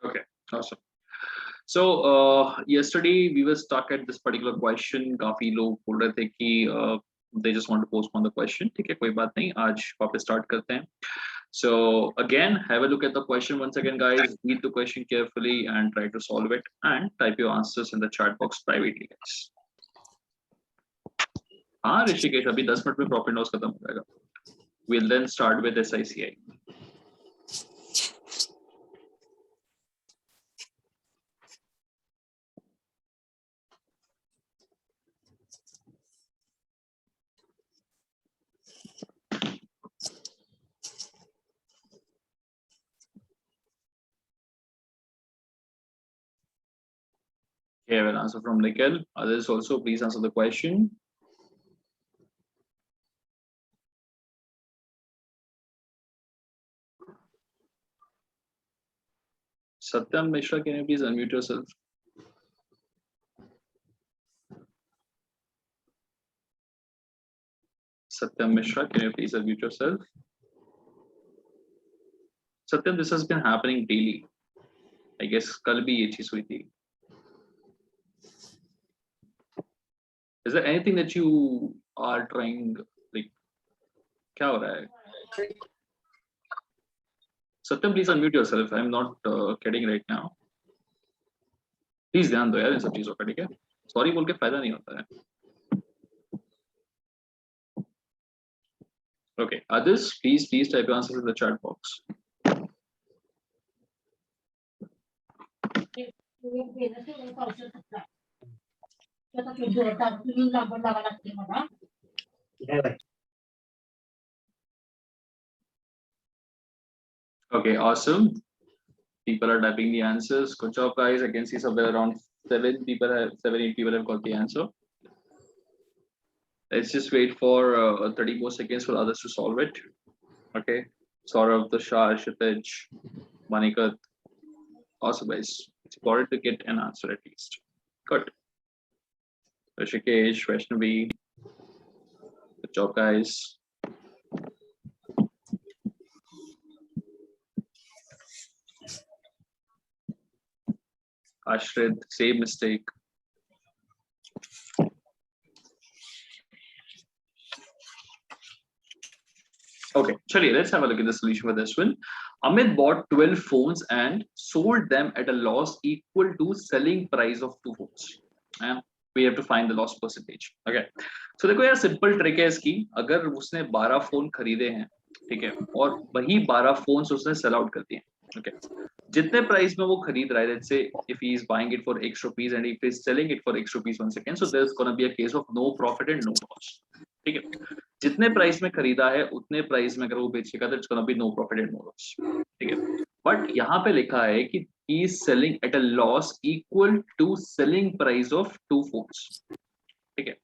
Okay, awesome. So yesterday we were stuck at this particular question. काफी लोग बोल रहे थे कि they just want to postpone the question. ठीक है, कोई बात नहीं, आज वापस start करते हैं. So again, have a look at the question once again, guys. Read the question carefully and try to solve it, and type your answers in the chat box privately, guys. हाँ ऋषिकेश, अभी 10 minute में profit loss खत्म हो जाएगा. We'll then start with SICI. Okay, I have an answer from Nikhil. Others also, please answer the question. Satyam Mishra, can you please unmute yourself? Satyam Mishra, can you please unmute yourself? Satyam, this has been happening daily. I guess कल भी ये चीज हुई थी. Is there anything that you are trying, like, क्या हो रहा है? Satyam, please unmute yourself. I'm not kidding right now. Please ध्यान दो यार इन सब चीजों का, ठीक है? Sorry बोल के फायदा नहीं होता है. Okay, others, please type your answers in the chat box. Okay, awesome. People are typing the answers. Good job, guys. I can see somewhere around 8 people have got the answer. Let's just wait for 30 more seconds for others to solve it. Okay. Saurav, Tushar, Kshitij, Manikat. Awesome, guys. It's important to get an answer at least. Good. Rishikesh, Vaishnavi. Good job, guys. Ashrid, same mistake. Okay, chaliye, let's have a look at the solution for this one. Amit bought 12 phones and sold them at a loss equal to selling price of 2 phones. And we have to find the loss percentage. Okay, so देखो यार simple trick है इसकी. अगर उसने 12 phone खरीदे हैं, ठीक है, और वही 12 फोन्स उसने सेल आउट कर दिए. Okay, जितने प्राइस में वो खरीद रहा है, let's say if he is buying it for X rupees and if he is selling it for X rupees once again, so there's gonna be a case of no profit and no loss. ठीक है, जितने price में खरीदा है उतने price में अगर वो बेचेगा तो it's gonna be no profit and no loss. ठीक है, बट यहाँ पे लिखा है कि he is selling at a loss equal to selling price of 2 phones. ठीक है,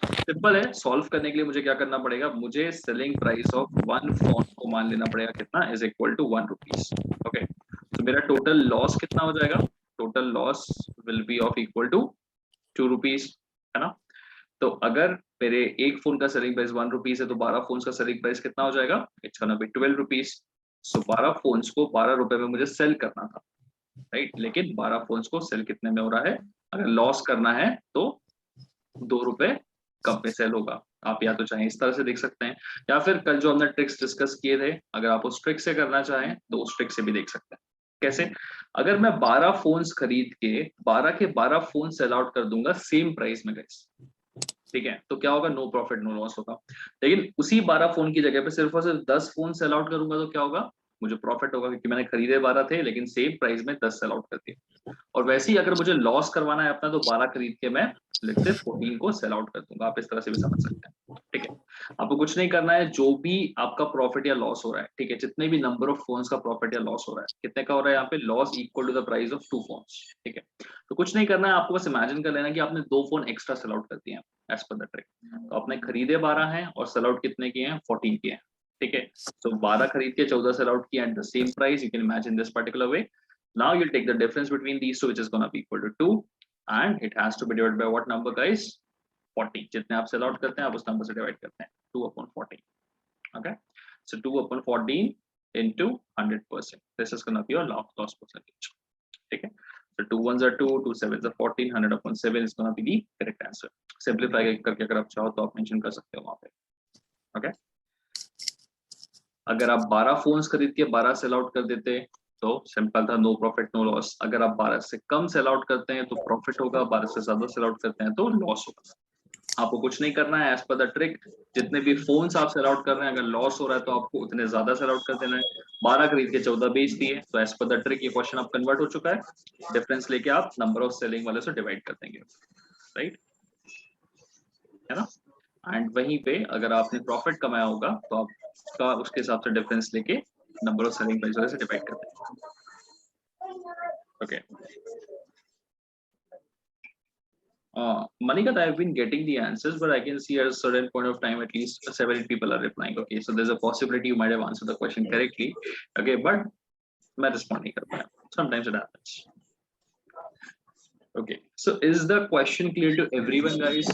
सिंपल है. सॉल्व करने के लिए मुझे क्या करना पड़ेगा? मुझे सेलिंग प्राइस ऑफ 1 फोन को मान लेना पड़ेगा कितना, is equal to 1 rupees. Okay, तो मेरा टोटल लॉस कितना हो जाएगा? Total loss will be of equal to 2 rupees, है ना? तो अगर मेरे एक फोन का सेलिंग प्राइस 1 रुपीज है तो 12 फोन का सेलिंग प्राइस कितना हो जाएगा? It's gonna B 12 rupees. So 12 phones को 12 रुपए में मुझे सेल करना था, राइट? लेकिन 12 फोन्स को सेल कितने में हो रहा है? अगर लॉस करना है तो 2 रुपए कम में सेल होगा. आप या तो चाहें इस तरह से देख सकते हैं, या फिर कल जो हमने ट्रिक्स डिस्कस किए थे, अगर आप उस ट्रिक से करना चाहें तो उस ट्रिक से भी देख सकते हैं. कैसे? अगर मैं 12 फोन्स खरीद के 12 के 12 फोन सेल आउट कर दूंगा सेम प्राइस में, गाइस, ठीक है, तो क्या होगा? नो प्रॉफिट नो लॉस होगा. लेकिन उसी 12 फोन की जगह पे सिर्फ और सिर्फ 10 फोन सेल आउट करूंगा तो क्या होगा? मुझे प्रॉफिट होगा, क्योंकि मैंने खरीदे 12 थे लेकिन सेम प्राइस में 10 सेल आउट कर दिए. और वैसे ही अगर मुझे लॉस करवाना है अपना, तो 12 खरीद के मैं लेट्स से 14 को सेल आउट कर दूंगा. आप इस तरह से भी समझ सकते हैं. ठीक है, आपको कुछ नहीं करना है. जो भी आपका प्रॉफिट या लॉस हो रहा है, ठीक है, जितने भी नंबर ऑफ फोन्स का प्रॉफिट या लॉस हो रहा है, कितने का हो रहा है यहाँ पे? Loss equal to the price of 2 phones. ठीक है, तो कुछ नहीं करना है, आपको बस इमेजिन कर लेना कि आपने 2 फोन एक्स्ट्रा सेल आउट कर दिए हैं एज पर द ट्रिक. तो आपने खरीदे 12 हैं और सेल आउट कितने किए हैं? 14 किए हैं. ठीक है, तो 12 खरीद के 14 सेल आउट किया at the same price. You can imagine this particular way. Now you'll take the difference between these two, which is gonna be equal to 2, and it has to be divided by what number, guys? 40. जितने आप sell out करते हैं आप उस number से divide करते हैं. 2/14. Okay, so 2/14 into 100%. This is gonna be your loss percentage. So 2 1s are 2, 2 7s are 14, 100/7 is going to be the correct answer. Simplify करके अगर आप चाहो तो आप मेंशन कर सकते हो वहां पे. Okay. अगर आप 12 फोन्स खरीद के 12 सेल आउट कर देते तो सिंपल था, नो प्रॉफिट नो लॉस. अगर आप 12 से कम सेल आउट करते हैं तो प्रॉफिट होगा, 12 से ज्यादा सेल आउट करते हैं तो लॉस होगा. आपको कुछ नहीं करना है, एज पर द ट्रिक. जितने भी फोन्स आप सेल आउट कर रहे हैं, अगर लॉस हो रहा है तो आपको उतने ज्यादा सेल आउट कर देना है. 12 खरीद के 14 बेच दिए तो एज पर द ट्रिक ये क्वेश्चन आप कन्वर्ट हो चुका है. डिफरेंस लेके आप नंबर ऑफ सेलिंग वाले से डिवाइड कर देंगे, राइट, है ना. एंड वहीं पे अगर आपने प्रॉफिट कमाया होगा तो आप उसके हिसाब से डिफरेंस लेके नंबर ऑफ सेलिंग प्राइस वाले से डिवाइड कर देंगे. Okay. Manikat, I've been getting the answers, but I can see at a certain point of time at least 7 people are replying. Okay, so there's a possibility you might have answered the question correctly. Okay, but मैं respond नहीं कर पाया. Sometimes it happens. Okay, so is the question clear to everyone, guys?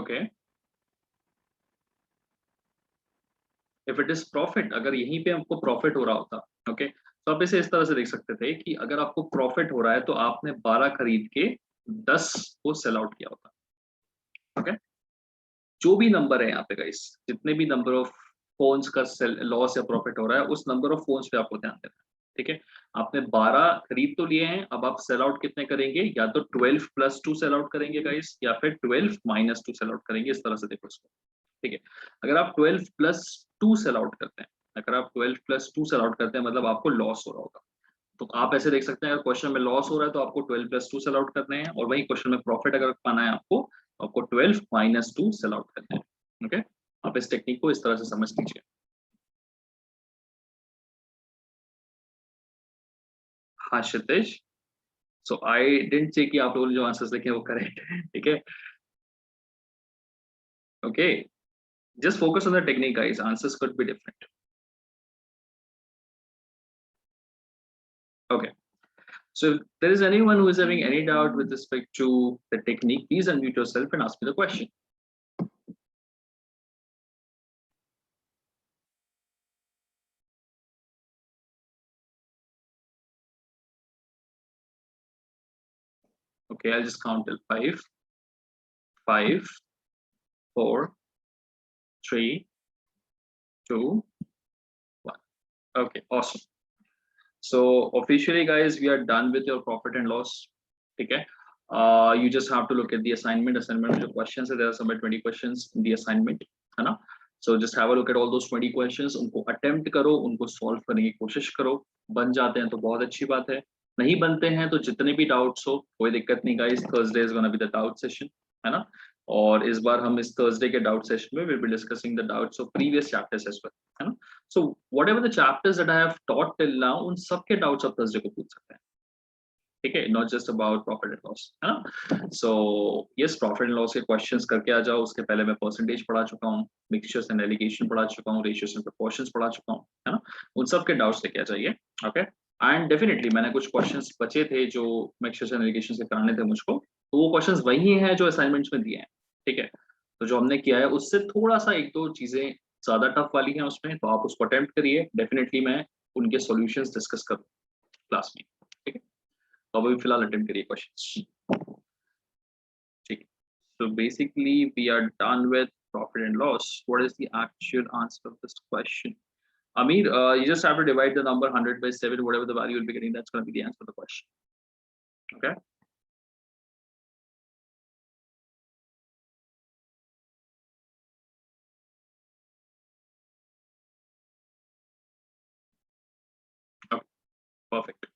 Okay. If it is profit, अगर यहीं पे आपको profit हो रहा होता, ओके, तो आप इसे इस तरह से देख सकते थे कि अगर आपको प्रॉफिट हो रहा है तो आपने 12 खरीद के 10 को सेल आउट किया होता. ओके. जो भी नंबर है यहाँ पे गाइस, जितने भी नंबर ऑफ फोन्स का लॉस या प्रॉफिट हो रहा है, उस नंबर ऑफ फोन्स पे आपको ध्यान देना है. ठीक है. आपने 12 खरीद तो लिए हैं, अब आप सेल आउट कितने करेंगे? या तो 12 + 2 सेल आउट करेंगे गाइस, या फिर 12 - 2 सेल आउट करेंगे. इस तरह से देखो इसको. ठीक है. अगर आप 12 + 2 सेल आउट करते हैं, अगर आप 12 + 2 सेल आउट करते हैं मतलब आपको लॉस हो रहा होगा. तो आप ऐसे देख सकते हैं, अगर क्वेश्चन में लॉस हो रहा है तो आपको 12 + 2 सेल आउट करने हैं, और वही क्वेश्चन में प्रॉफिट अगर पाना है आपको तो आपको 12 - 2 सेल आउट करने हैं. ओके. आप इस टेक्निक को इस तरह से समझ लीजिए. हाँ क्षितिज, सो आई डिडंट से कि आप लोगों ने जो आंसर्स लिखे हैं वो करेक्ट है. ठीक है. Okay. Just focus on the technique guys, answers could be different. Okay. So if there is anyone who is having any doubt with respect to the technique, please unmute yourself and ask me the question. Okay, I'll just count till 5. 5, 4, 3, 2, 1. Okay, awesome. So officially, guys, we are done with your profit and loss. Okay. You just have to look at the assignment. Assignment में questions है, there are somewhere 20 questions in the assignment, है ना? So just have a look at all those 20 questions. उनको attempt करो, उनको solve करने की कोशिश करो. बन जाते हैं तो बहुत अच्छी बात है. नहीं बनते हैं तो जितने भी doubts हो, कोई दिक्कत नहीं guys. Thursday is gonna be the doubt session, है ना? और इस बार हम इस Thursday के doubt session में we'll be discussing the doubts of previous chapters as well, है ना? So whatever the chapters that I have taught till now, उन सबके doubts आप Thursday को पूछ सकते हैं. ठीक है. Not just about profit and loss, है ना? So yes, profit and loss के questions करके आ जाओ. उसके पहले मैं percentage पढ़ा चुका हूँ, mixtures and allocation पढ़ा चुका हूँ, ratios and proportions पढ़ा चुका हूँ, है ना? उन सब के doubts लेके आ जाइए. Okay. And definitely मैंने कुछ questions बचे थे जो mixtures and allocations के कराने थे मुझको, तो वो questions वही हैं जो assignments में दिए हैं. ठीक है. तो जो हमने किया है उससे थोड़ा सा 1-2 चीजें ज्यादा टफ वाली हैं उसमें, तो आप उसको अटेम्प्ट करिए. डेफिनेटली मैं उनके सॉल्यूशंस डिस्कस करूँ क्लास में. ठीक है. तो अभी फिलहाल अटेम्प्ट करिए क्वेश्चंस. ठीक है. So basically we are done with profit and loss. What is the actual answer of this question? Amir, you just have to divide the number 100 by 7, whatever the value you'll be getting, that's going to be the answer of the question. Okay. Okay. Perfect.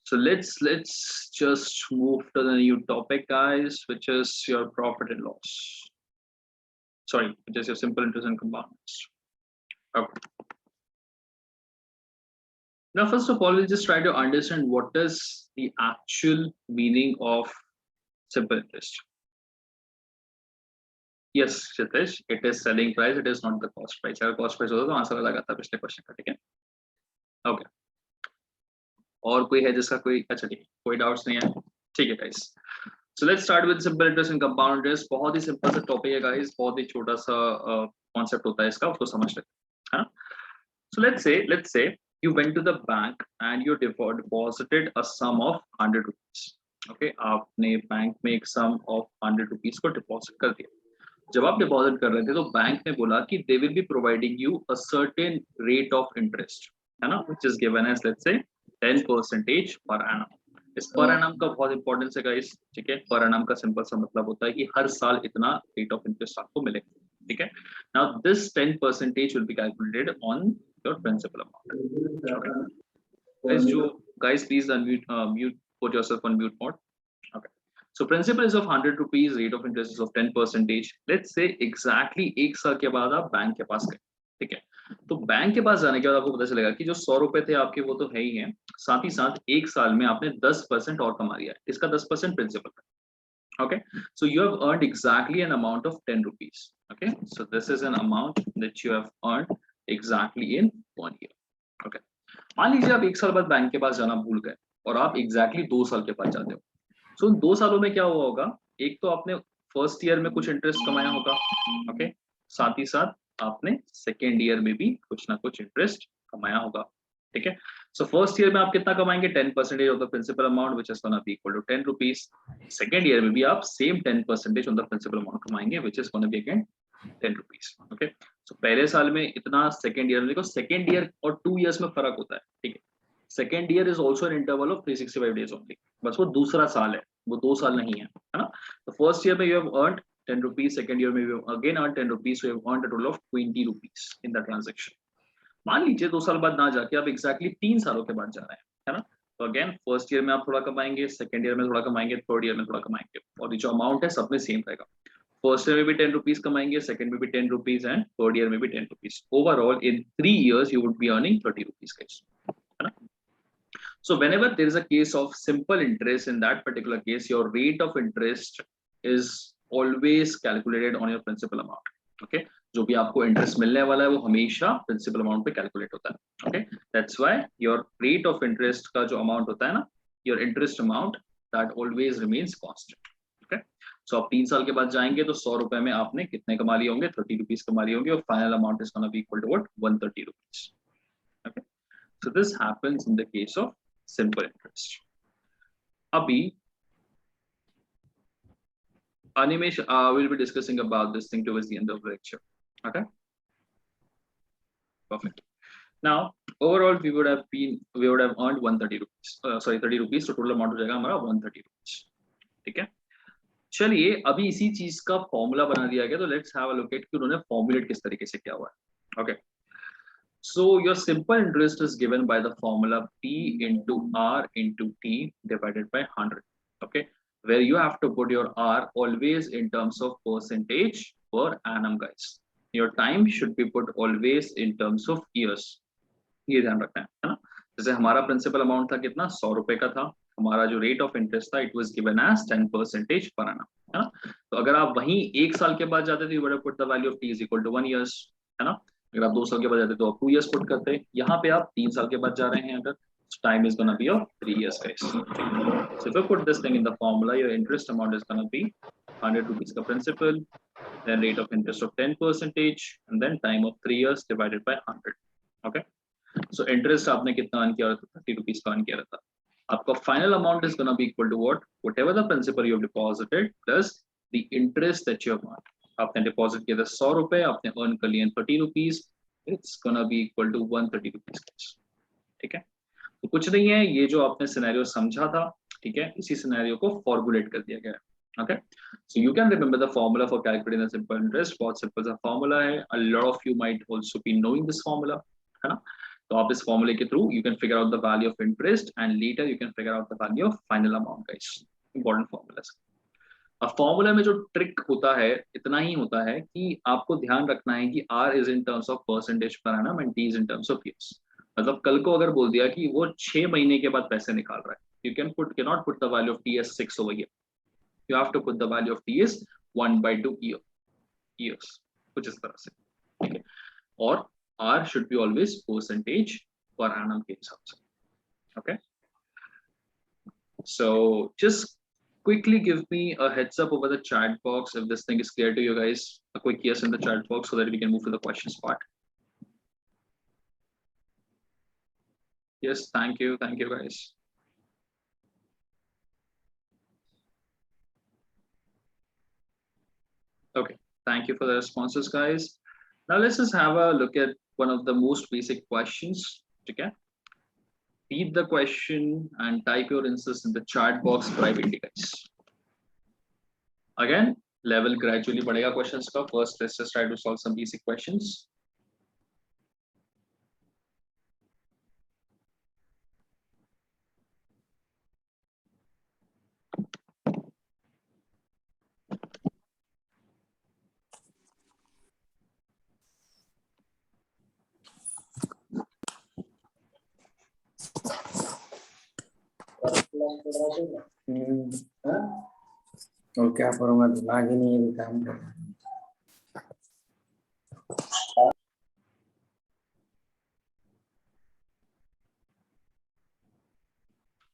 So let's just move to the new topic, guys, which is your profit and loss. Sorry, which is your simple interest and compounds. Okay. Now, first of all, we'll just try to understand what is the actual meaning of simple interest. Yes, Shitesh, it is selling price. It is not the cost price. अगर cost price होता तो answer अलग आता पिछले question का. ठीक है. Okay. और कोई है जिसका कोई, अच्छा ठीक है, कोई डाउट्स नहीं है. ठीक है guys. So let's start with simple interest and compound interest. बहुत ही सिंपल सा टॉपिक है गाइस, बहुत ही छोटा सा कॉन्सेप्ट होता है इसका, उसको समझ लेते हैं, है ना? So let's say you went to the bank and you deposited a sum of 100 rupees. Okay, आपने बैंक में एक sum of 100 rupees को deposit कर दिया. जब आप deposit कर रहे थे तो बैंक ने बोला कि they will be providing you a certain rate of interest, है ना, which is given as let's say 10% per annum. इस पर एनम का बहुत इंपॉर्टेंस है गाइस, ठीक है? पर एनम का सिंपल सा मतलब होता है कि हर साल इतना रेट ऑफ इंटरेस्ट आपको मिलेगा, ठीक है? Now this 10% will be calculated on your principal amount. Guys, please unmute, put yourself on mute mode. Okay. So principal is of 100 rupees, rate of interest is of 10%. Let's say exactly एक साल के बाद आप bank के पास गए, ठीक है? तो बैंक के पास जाने के बाद आपको पता चलेगा कि जो 100 रुपए थे आपके वो तो है ही हैं, साथ ही साथ एक साल में आपने 10% और कमा लिया है. इसका 10% प्रिंसिपल है. Okay, so you have earned exactly an amount of 10 rupees. Okay, so this is an amount that you have earned exactly in 1 year. Okay, मान लीजिए आप एक साल बाद बैंक के पास जाना भूल गए और आप exactly 2 साल के बाद जाते हो. So उन 2 सालों में क्या हुआ होगा? एक तो आपने फर्स्ट ईयर में कुछ इंटरेस्ट कमाया होगा, ओके, साथ ही साथ आपने सेकेंड ईयर में भी कुछ ना कुछ इंटरेस्ट कमाया होगा, ठीक है? सो फर्स्ट ईयर में आप कितना कमाएंगे? 10% of the principal amount which is gonna be equal to 10 rupees. Second year में भी आप same 10% on the principal amount कमाएंगे which is gonna be again 10 rupees. Okay, so पहले साल में इतना, सेकेंड ईयर में देखो, सेकेंड ईयर और 2 इयर्स में फर्क होता है, ठीक है? Second year is also an interval of 365 days only, बस वो दूसरा साल है, वो 2 साल नहीं है ना? तो फर्स्ट ईयर में you have earned 10 rupees, second year में you have again earned 10 rupees, so you have earned a total of 20 rupees in the transaction. मान लीजिए 2 साल बाद ना जाके आप exactly 3 सालों के बाद जा रहे हैं, है ना? तो अगेन फर्स्ट ईयर में आप थोड़ा कमाएंगे, सेकंड ईयर में थोड़ा कमाएंगे, थर्ड ईयर में थोड़ा कमाएंगे, और ये जो अमाउंट है सब में सेम रहेगा. फर्स्ट ईयर में भी 10 रुपीज कमाएंगे, सेकंड में भी 10 रुपीज एंड थर्ड ईयर में भी 10 rupees. Overall in 3 years you would be earning 30 rupees guys, है ना? So whenever there is a case of simple interest, in that particular case your rate of interest is always calculated on your principal amount. Okay, जो भी आपको interest मिलने वाला है वो हमेशा प्रिंसिपल अमाउंट पे कैलकुलेट होता है. Okay, that's why your rate of interest का जो अमाउंट होता है ना, your interest amount, that always remains constant. Okay, so आप 3 साल के बाद जाएंगे तो 100 रुपए में आपने कितने कमा लिए होंगे? 30 रुपीज कमा लिए होंगे, और final amount is gonna be equal to what? 130 rupees. Okay, so this happens in the case of simple interest. Abhi Animesh will be discussing about this thing towards the end of the lecture. Okay, perfect. Now overall we would have earned 130 rupees, 30 rupees, so total amount हो जाएगा हमारा 130 rupees. ठीक है, चलिए अभी इसी चीज का फॉर्मूला बना दिया गया, तो let's have a look eight कि उन्होंने फॉर्मुलेट किस तरीके से किया हुआ है. Okay, so your simple interest is given by the formula P into R into T divided by 100. Okay, where you have to put your R always in terms of percentage per annum guys. Your time should be put always in terms of years. ये ध्यान रखना है ना? जैसे हमारा principal amount था कितना? 100 रुपए का था. हमारा जो रेट ऑफ इंटरेस्ट था, इट वाज गिवन एज 10% पर annum, है ना? तो अगर आप वहीं एक साल के बाद जाते थे, you would have put the value of T is equal to 1 years, है ना? अगर आप 2 साल के बाद जाते तो आप 2 years पुट करते. यहाँ पे आप 3 साल के बाद जा रहे हैं अगर, time is gonna be of 3 years guys. So if you put this thing in the formula, your interest amount is gonna be 100 rupees का principal, then rate of interest of 10%, and then time of 3 years divided by 100. Okay, so interest आपने कितना earn किया था? 30 rupees का earn किया था. आपका final amount is gonna be equal to what? Whatever the principal you have deposited plus the interest that you have earned. आपने deposit किया था 100 रुपए, आपने अर्न कर लिए 30 rupees, it's gonna be equal to 130 rupees. ठीक है, तो कुछ नहीं है, ये जो आपने सिनेरियो समझा था, ठीक है, इसी सिनेरियो को फॉर्मुलेट कर दिया गया है. Okay, so you can remember the formula for calculating the simple interest. बहुत सिंपल सा फॉर्मूला है. A lot of you might also be knowing this formula, है ना? तो आप इस फॉर्मूले के through you can figure out the value of interest and later you can figure out the value of final amount guys. Important formula. अब formula में जो ट्रिक होता है इतना ही होता है कि आपको ध्यान रखना है कि R is in terms of percentage पर annum and T is in terms of years. मतलब कल को अगर बोल दिया कि वो 6 महीने के बाद पैसे निकाल रहा है, you cannot put the value of T as 6 over here. You have to put the value of T as 1/2 years, कुछ इस तरह से, ठीक है? और R should be always percentage per annum के हिसाब से. Okay, so just quickly give me a heads up over the chat box if this thing is clear to you guys. A quick yes in the chat box so that we can move to the questions part. Yes, thank you guys. Okay, thank you for the responses, guys. Now let's just have a look at one of the most basic questions. Okay, read the question and type your answers in the chat box privately, guys. Again, level gradually बढ़ेगा questions का. First, let's just try to solve some basic questions. और क्या करूँगा, दिमाग ही नहीं है काम कर.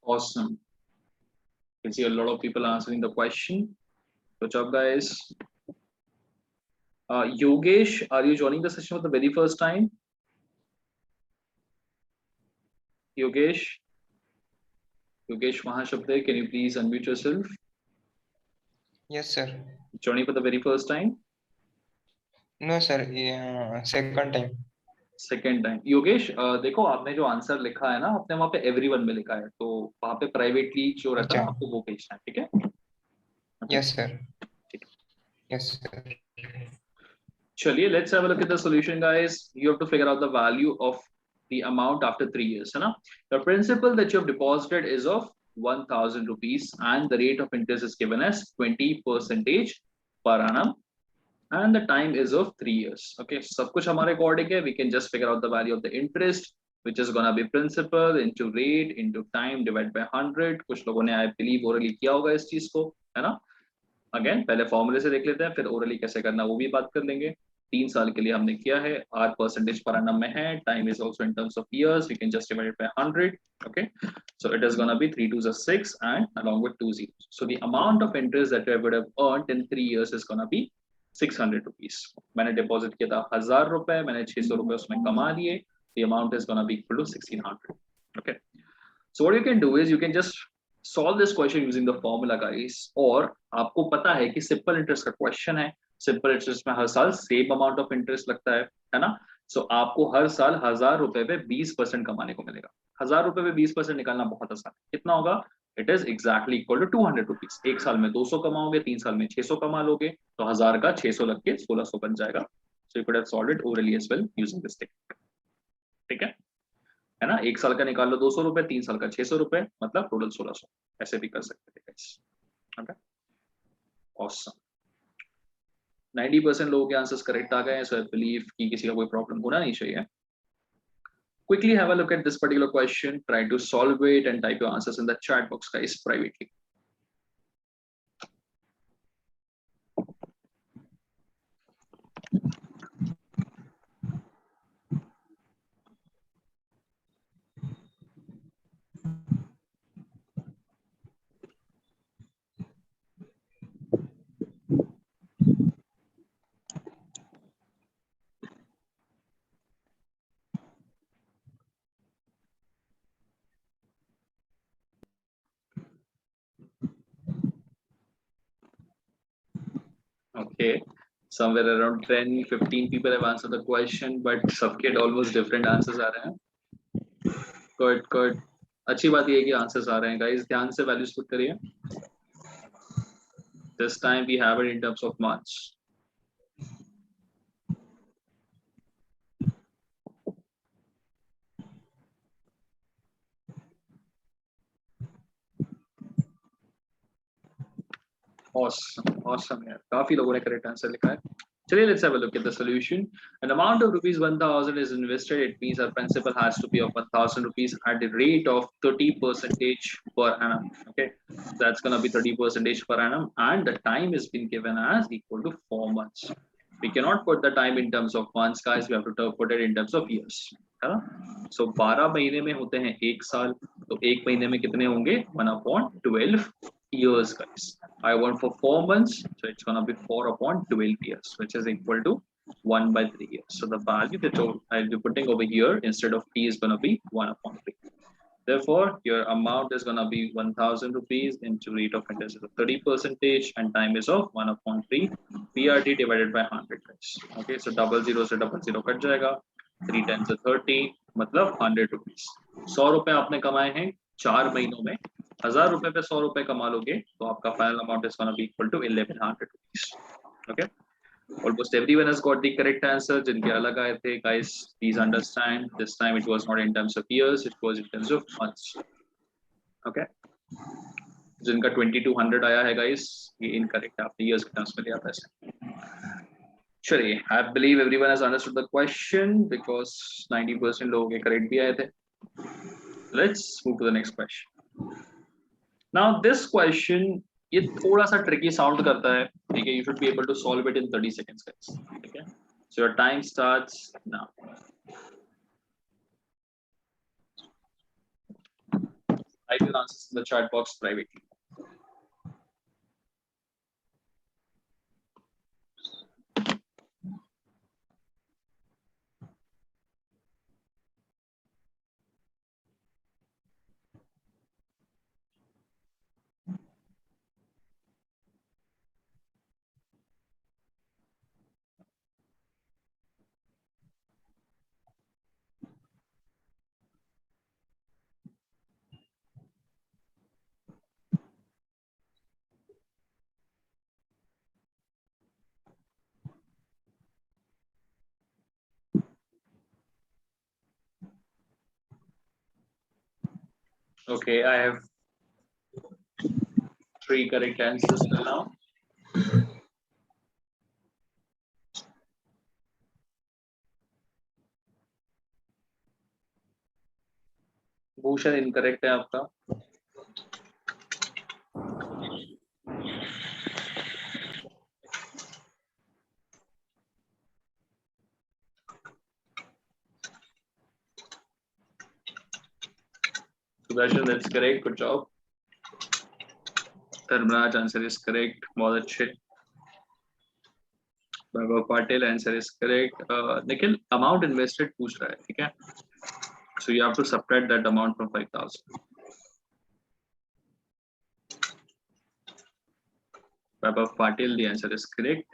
Awesome. You can see a lot of people answering the question. Good job, guys. Yogesh, are you joining the session for the very first time? Yogesh Mahashabde, can you please unmute yourself? Yes, sir. Joining for the very first time? No, sir. Yeah, second time. Second time. Yogesh, देखो आपने जो answer लिखा है ना, आपने वहाँ पे everyone में लिखा है, तो वहाँ पे प्राइवेटली जो रहता है आपको वो भेजना है, ठीक है? Yes, sir. Yes, sir. चलिए, let's have a look at the solution, guys. You have to figure out the value of the amount after 3 years, है ना? The principal that you have deposited is of 1,000 rupees and the rate of interest is given as 20% per annum. And the time is of 3 years. Okay, सब कुछ हमारे according है. We can just figure out the value of the interest, which is gonna be principal into rate into time divided by 100. कुछ लोगों ने I believe orally किया होगा इस चीज को, है ना? Again, पहले फॉर्मूले से देख लेते हैं, फिर orally कैसे करना वो भी बात कर लेंगे. 3 साल के लिए हमने किया है, R percentage per annum में है, time is also in terms of years. We can just divide it by 100. Okay, so it is gonna be 3 2s are 6 and along with 2 zeros. So the amount of interest that I would have earned in 3 years is gonna be 600 rupees. मैंने deposit किया था 1000 रुपए, मैंने 600 रुपए उसमें कमा लिए. The amount is gonna be equal to 1600. Okay, so what you can do is you can just solve this question using the formula, guys. और आपको पता है कि सिंपल इंटरेस्ट का क्वेश्चन है, सिंपल इंटरेस्ट में हर साल सेम अमाउंट ऑफ इंटरेस्ट लगता है ना? सो आपको हर साल 1000 रुपए पे 20% कमाने को मिलेगा. 1000 रुपए पे 20% निकालना बहुत आसान है. कितना होगा? It is exactly equal to 200 rupees. एक साल में 200 कमाओगे, 3 साल में 600 कमा लोगे, तो 1000 का 600 लग के 1600 बन जाएगा. So you could have solved it orally as well using this technique. ठीक है ना? एक साल का निकाल लो 200 रुपए, 3 साल का 600 रुपए, मतलब टोटल 1600. ऐसे भी कर सकते हैं guys. Okay, awesome. 90% लोगों के आंसर्स करेक्ट आ गए हैं, so I believe कि किसी का कोई प्रॉब्लम होना नहीं चाहिए. Quickly have a look at this particular question, try to solve it and type your answers in the chat box, guys, privately. Okay, somewhere around 10-15 people have answered the question, but सबके almost different answers आ रहे हैं. Good. अच्छी बात ये है कि answers आ रहे हैं, guys. ध्यान से वैल्यूज पुट करिए. This time we have it in terms of months. Awesome यार, काफी लोगों ने करेक्ट आंसर लिखा है. चलिए, let's have a look at the solution. An amount of rupees 1000 is invested. It means our principal has to be of 1000 rupees at the rate of 30% per annum. Okay, that's gonna be 30% per annum, and the time has been given as equal to 4 months. We cannot put the time in terms of months, guys. We have to put it in terms of years. है ना? So 12 महीने में होते हैं 1 साल, तो 1 महीने में कितने होंगे? 1/12 years, guys. I want for 4 months, so it's gonna be 4 upon 12 years, which is equal to 1 by 3 years. So the value that I'll be putting over here instead of t is gonna be 1 upon 3. Therefore, your amount is gonna be 1,000 rupees into rate of interest is 30% and time is of 1 upon 3 PRT divided by 100, guys. Okay, so 00 से 00 cut जाएगा, 3 10 से 30, मतलब 100 rupees. 100 रुपए आपने कमाए हैं 4 महीनों में. 1000 रुपए पे 100 रुपए कमा लोगे तो आपका final amount is gonna be equal to 1100 rupees. Okay, almost everyone has got the correct answer. जिनके अलग आए थे, guys, please understand this time it was not in terms of years, it was in terms of months. Okay, जिनका 2200 आया है guys, ये incorrect है, आपने years के टर्म्स में लिया था इसे. चलिए, I believe everyone has understood the question because 90% लोगों के correct भी आए थे. Let's move to the next question. Now this question, ये थोड़ा सा tricky sound करता है, ठीक है? You should be able to solve it in 30 seconds, guys. Okay? So your time starts now. Type your answers in the chat box privately. Okay, I have 3 correct answers till now. Bhushan incorrect है आपका. Sudarshan, that's correct. Good job. Dharmraj, answer is correct. बहुत अच्छे. Bhagav Patil, answer is correct. Nikhil, amount invested पूछ रहा है, ठीक है? So you have to subtract that amount from 5,000. Bhagav Patil, the answer is correct.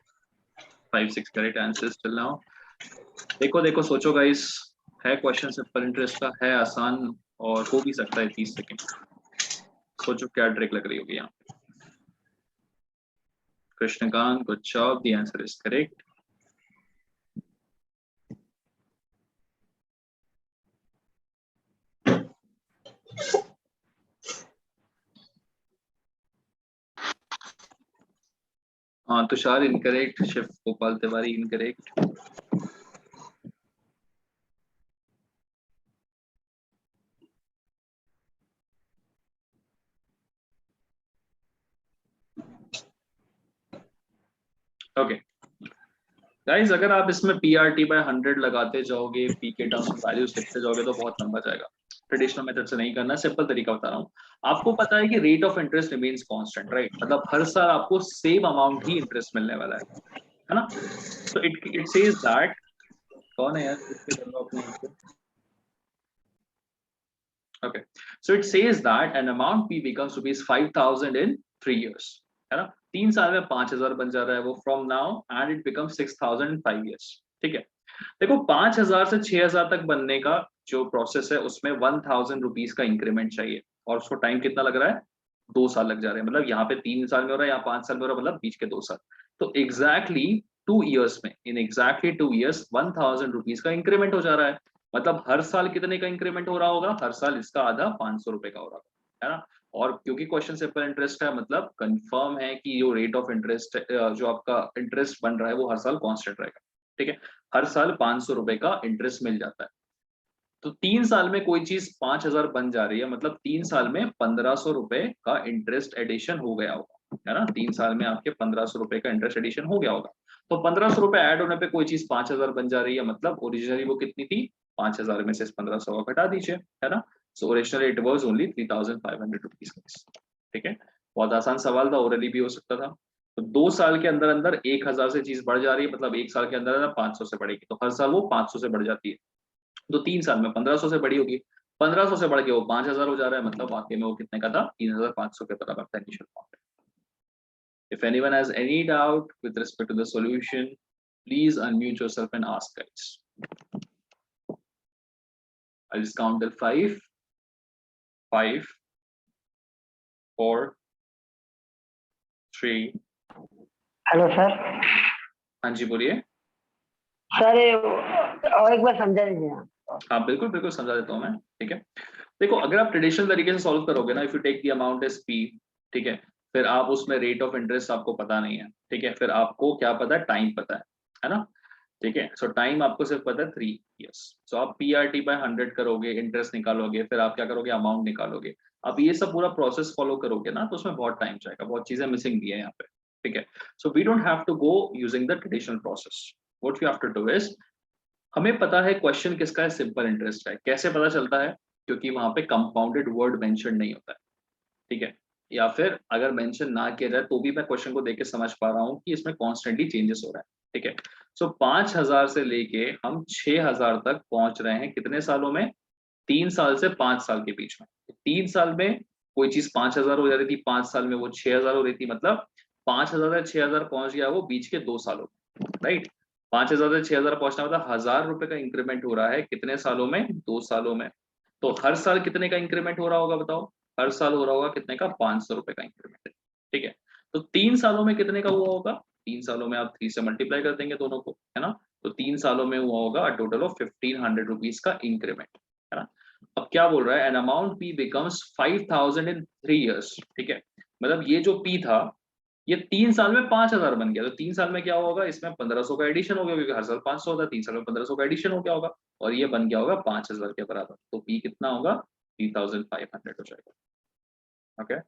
5 6 correct answers till now. देखो सोचो guys, है क्वेश्चन सिंपल इंटरेस्ट का, है आसान और हो भी सकता है 30 सेकंड. सोचो क्या ट्रिक लग रही होगी यहाँ पे. Krishnakant, good job. The answer is correct. Tushar incorrect. Shiv Gopal Tiwari incorrect. Okay guys, अगर आप इसमें PRT by 100 लगाते जाओगे, P के टर्म्स में वैल्यूज लिखते जाओगे तो बहुत लंबा जाएगा. ट्रेडिशनल मेथड से नहीं करना, सिंपल तरीका बता रहा हूँ. आपको पता है कि rate of interest remains constant, right? मतलब हर साल आपको सेम अमाउंट ही इंटरेस्ट मिलने वाला है ना? तो इट सेज दैट, कौन है यार? Okay, so it says that an amount P becomes rupees 5,000 in 3 years, है ना? 3 साल में 5,000 बन जा रहा है वो from now and it becomes 6,000 in 5 years. ठीक है, देखो 5,000 से 6,000 तक बनने का जो प्रोसेस है उसमें 1,000 रुपीज का इंक्रीमेंट चाहिए और उसको टाइम कितना लग रहा है? 2 साल लग जा रहे हैं. मतलब यहाँ पे 3 साल में हो रहा है, यहाँ 5 साल में हो रहा है, मतलब बीच के 2 साल. तो एग्जैक्टली 2 years में, इन एग्जैक्टली 2 years 1,000 रुपीज का इंक्रीमेंट हो जा रहा है. मतलब हर साल कितने का इंक्रीमेंट हो रहा होगा? हर साल इसका आधा 500 रुपए का हो रहा है ना? और क्योंकि क्वेश्चन सिंपल इंटरेस्ट है, मतलब कंफर्म है कि जो रेट ऑफ इंटरेस्ट जो आपका इंटरेस्ट बन रहा है वो हर साल कांस्टेंट रहेगा. ठीक है, हर साल 500 रुपए का इंटरेस्ट मिल जाता है. तो 3 साल में कोई चीज 5,000 बन जा रही है, मतलब 3 साल में 1,500 रुपए का इंटरेस्ट एडिशन हो गया होगा, है ना? 3 साल में आपके 1,500 रुपए का इंटरेस्ट एडिशन हो गया होगा. तो 1,500 रुपए ऐड होने पे कोई चीज 5,000 बन जा रही है, मतलब ओरिजिनली वो कितनी थी? 5,000 में से 1,500 का घटा दीजिए, है ना? So originally it was only 3,500 rupees. ठीक है, बहुत आसान सवाल था, ओरली भी हो सकता था। तो 2 साल के अंदर अंदर 1000 से चीज बढ़ जा रही है, मतलब 1 साल के अंदर अंदर 500 से बढ़ेगी, तो हर साल वो 500 से बढ़ जाती है। तो 3 साल में 1500 से बढ़ी होगी, 1500 से बढ़ के वो 5000 हो जा रहा है, मतलब वाकई में वो कितने का था, 3500 के बराबर था initial amount. If anyone has any doubt with respect to the solution, please unmute yourself and ask, guys. I'll just count till 5, 5, 4, 3. Hello sir. हाँ जी बोलिए। सर ये और एक बार समझा दीजिए आप। हाँ बिल्कुल बिल्कुल समझा देता हूँ मैं, ठीक है। देखो अगर आप ट्रेडिशनल तरीके से सॉल्व करोगे ना, if you take the amount as P, ठीक है, फिर आप उसमें रेट ऑफ इंटरेस्ट आपको पता नहीं है, ठीक है, फिर आपको क्या पता है, टाइम पता है ना, ठीक है। सो टाइम आपको सिर्फ पता है 3 years। सो आप PRT बाय 100 करोगे, इंटरेस्ट निकालोगे, फिर आप क्या करोगे, अमाउंट निकालोगे। आप ये सब पूरा प्रोसेस फॉलो करोगे ना, तो उसमें बहुत टाइम जाएगा, बहुत चीजें मिसिंग भी है यहाँ पे, ठीक है। So we don't have to go using the traditional process. What you have to do is, हमें पता है क्वेश्चन किसका है, सिंपल इंटरेस्ट है। कैसे पता चलता है, क्योंकि वहां पे कंपाउंडेड वर्ड मेंशन नहीं होता है, ठीक है, या फिर अगर मेंशन ना किया जाए तो भी मैं क्वेश्चन को देख के समझ पा रहा हूँ कि इसमें कॉन्स्टेंटली चेंजेस हो रहा है, ठीक है। सो 5000 से लेके हम 6000 तक पहुंच रहे हैं कितने सालों में, 3 साल से 5 साल के बीच में। 3 साल में कोई चीज 5000 हो जा रही थी, 5 साल में वो 6000 हो रही थी, मतलब 5000 से 6000 पहुंच गया वो बीच के 2 सालों में, राइट। 5000 से 6000 पहुंचना मतलब 1000 रुपए का इंक्रीमेंट हो रहा है कितने सालों में, 2 सालों में। तो हर साल कितने का इंक्रीमेंट हो रहा होगा बताओ, हर साल हो रहा होगा कितने का, 500 रुपए का इंक्रीमेंट, ठीक है। तो 3 सालों में कितने का हुआ होगा, 3 सालों में आप 3 से मल्टीप्लाई कर देंगे दोनों को, है ना। तो 3 सालों में हुआ होगा टोटल ऑफ 1500 रुपीज का इंक्रीमेंट, है ना। अब क्या बोल रहा है, an amount P becomes 5000 in 3 years, ठीक है। मतलब ये जो पी था ये 3 साल में 5000 बन गया, तो 3 साल में क्या होगा, इसमें 1500 का एडिशन हो गया, क्योंकि हर साल 500 होता है, 3 साल में 1500 का एडिशन हो गया होगा, और ये बन गया होगा 5000 के बराबर। तो पी कितना होगा, 3500 हो जाएगा, okay.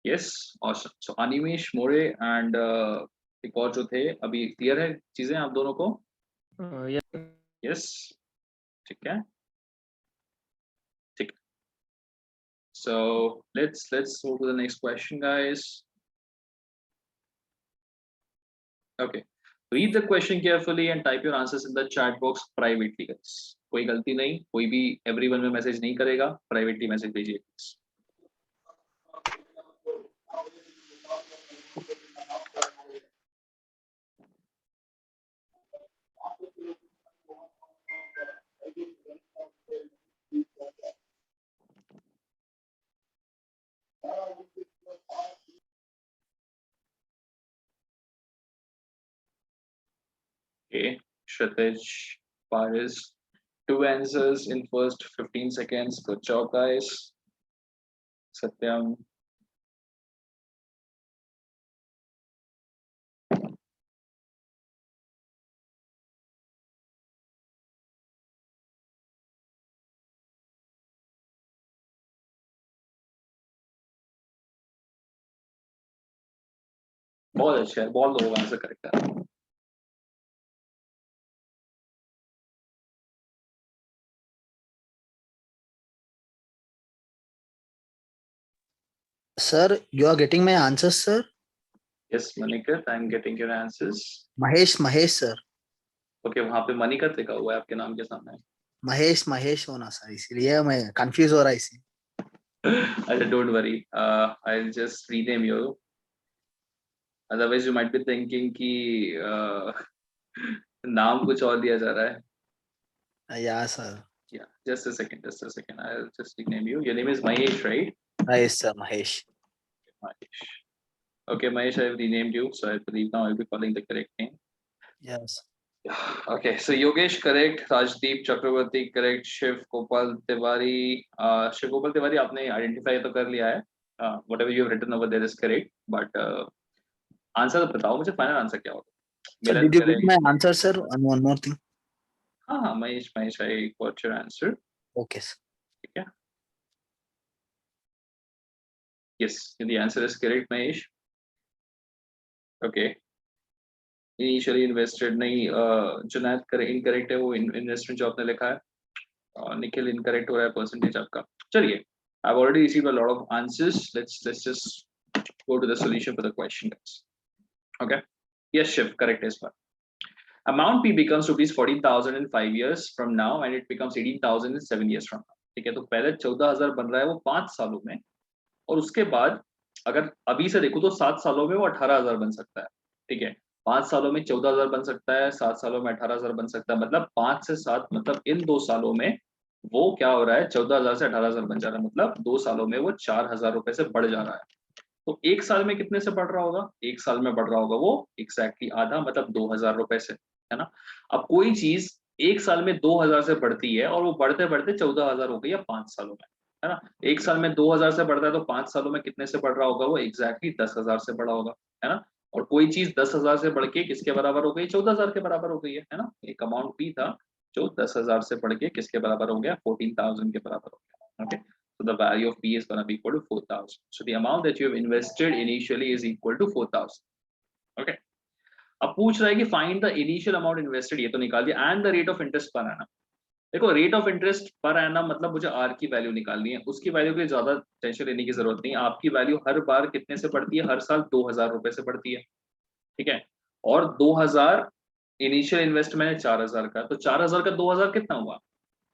Yes, awesome. So Animesh more and एक और जो थे, अभी क्लियर है चीजें आप दोनों को? यस, ठीक है, ठीक। So let's move to the next question, guys. Okay, read the question carefully and type your answers in the chat box privately, guys. कोई गलती नहीं, कोई भी everyone में मैसेज नहीं करेगा, privately मैसेज भेजिए please. Okay, Kshitij, Paris, 2 answers in first 15 seconds. Good job, guys. Satyam. बहुत अच्छा है, बहुत लोगों का आंसर करेक्ट है। Sir, you are getting my answers, sir? Yes, Manikat, I am getting your answers. Mahesh, sir. Okay, वहाँ पे मणिकत लिखा हुआ है आपके नाम के सामने। महेश होना सर, इसलिए मैं कंफ्यूज हो रहा है इसी। अच्छा, don't worry, I'll just rename you. Otherwise, you might be thinking कि नाम कुछ और दिया जा रहा है। Yeah, sir. Yeah, just a second. I'll just rename you. Your name is Mahesh, right? Yes, sir, Mahesh. Mahesh. Okay, Mahesh, I've renamed you, so I believe now I'll be calling the correct name. Yes. Okay, so Yogesh correct, Rajdeep Chakravarti correct, Shiv Gopal Tiwari, आपने identify तो कर लिया है, whatever you have written over there is correct, but answer तो बताओ मुझे, final answer क्या होगा? Sir, did you get my answer, sir? And one more thing. हाँ, Mahesh, I got your answer. Okay, sir. ठीक है. Yes, the answer is correct, Mahesh. Okay. Initially invested नहीं, Junaid incorrect है, वो इन्वेस्टमेंट जो आपने लिखा है, निखिल इनकरेक्ट हो रहा है परसेंटेज आपका। चलिए, I've already received a lot of answers. Let's just go to the solution for the question, guys. Okay. Yes, Shiv, correct as well. Amount P becomes rupees 14,000 in 5 years from now, and it becomes 18,000 in 7 years from now. ठीक है, तो पहले 14,000 बन रहा है वो 5 सालों में, और उसके बाद अगर अभी से देखो तो 7 सालों में वो 18,000 बन सकता है। ठीक है, 5 सालों में 14,000 बन सकता है, 7 सालों में 18,000 बन सकता है, मतलब 5 से 7, मतलब इन 2 सालों में वो क्या हो रहा है, 14,000 से 18,000 बन जा रहा है, मतलब 2 सालों में वो 4,000 रुपए से बढ़ जा रहा है। तो एक साल में कितने से बढ़ रहा होगा, एक साल में बढ़ रहा होगा वो एग्जैक्टली आधा, मतलब 2,000 रुपए से, है ना। अब कोई चीज एक साल में 2,000 से बढ़ती है और वो बढ़ते बढ़ते 14,000 हो गई है 5 सालों में, है ना। एक साल में 2,000 से बढ़ता है तो 5 सालों में कितने से बढ़ रहा होगा, वो एग्जैक्टली 10,000 से बढ़ा होगा, है ना। और कोई चीज 10,000 से बढ़ के किसके बराबर हो गई, 14,000 के बराबर हो गई है ना। एक अमाउंट पी था जो 10,000 से बढ़ के किसके बराबर हो गया, 14,000 के बराबर हो गया। Okay, so the value of P is going to be equal to 4,000. So the amount that you have invested initially is equal to 4,000. Okay. अब पूछ रहा है कि find the initial amount invested, ये तो निकाल दिया, and the rate of interest per annum. देखो, rate of interest per annum मतलब मुझे आर की वैल्यू निकालनी है, उसकी वैल्यू के लिए ज्यादा टेंशन लेने की जरूरत नहीं है। आपकी वैल्यू हर बार कितने से बढ़ती है, हर साल 2,000 रुपए से बढ़ती है। ठीक है, और 2,000 इनिशियल इन्वेस्टमेंट है 4,000 का, तो 4,000 का 2,000 कितना हुआ,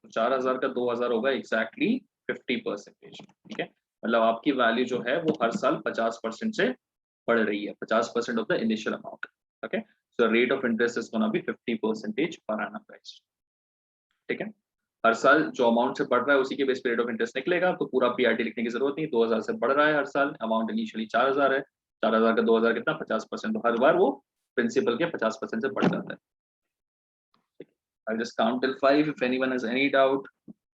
तो 4,000 का 2,000 होगा एग्जैक्टली 50%। ठीक है, मतलब आपकी वैल्यू जो है वो हर साल 50% से बढ़ रही है, 50% of the initial amount. Okay, so rate of interest is gonna B 50% per annum guys. ठीक है, हर साल जो अमाउंट से बढ़ रहा है उसी के बेस पे रेट ऑफ इंटरेस्ट निकलेगा, तो पूरा पीआरटी लिखने की जरूरत नहीं, 2,000 से बढ़ रहा है हर साल, अमाउंट इनिशियली 4,000 है, 4,000 का 2,000 कितना, 50%, तो हर बार वो प्रिंसिपल के 50% से बढ़ जाता है। I'll just count till 5. If anyone has any doubt,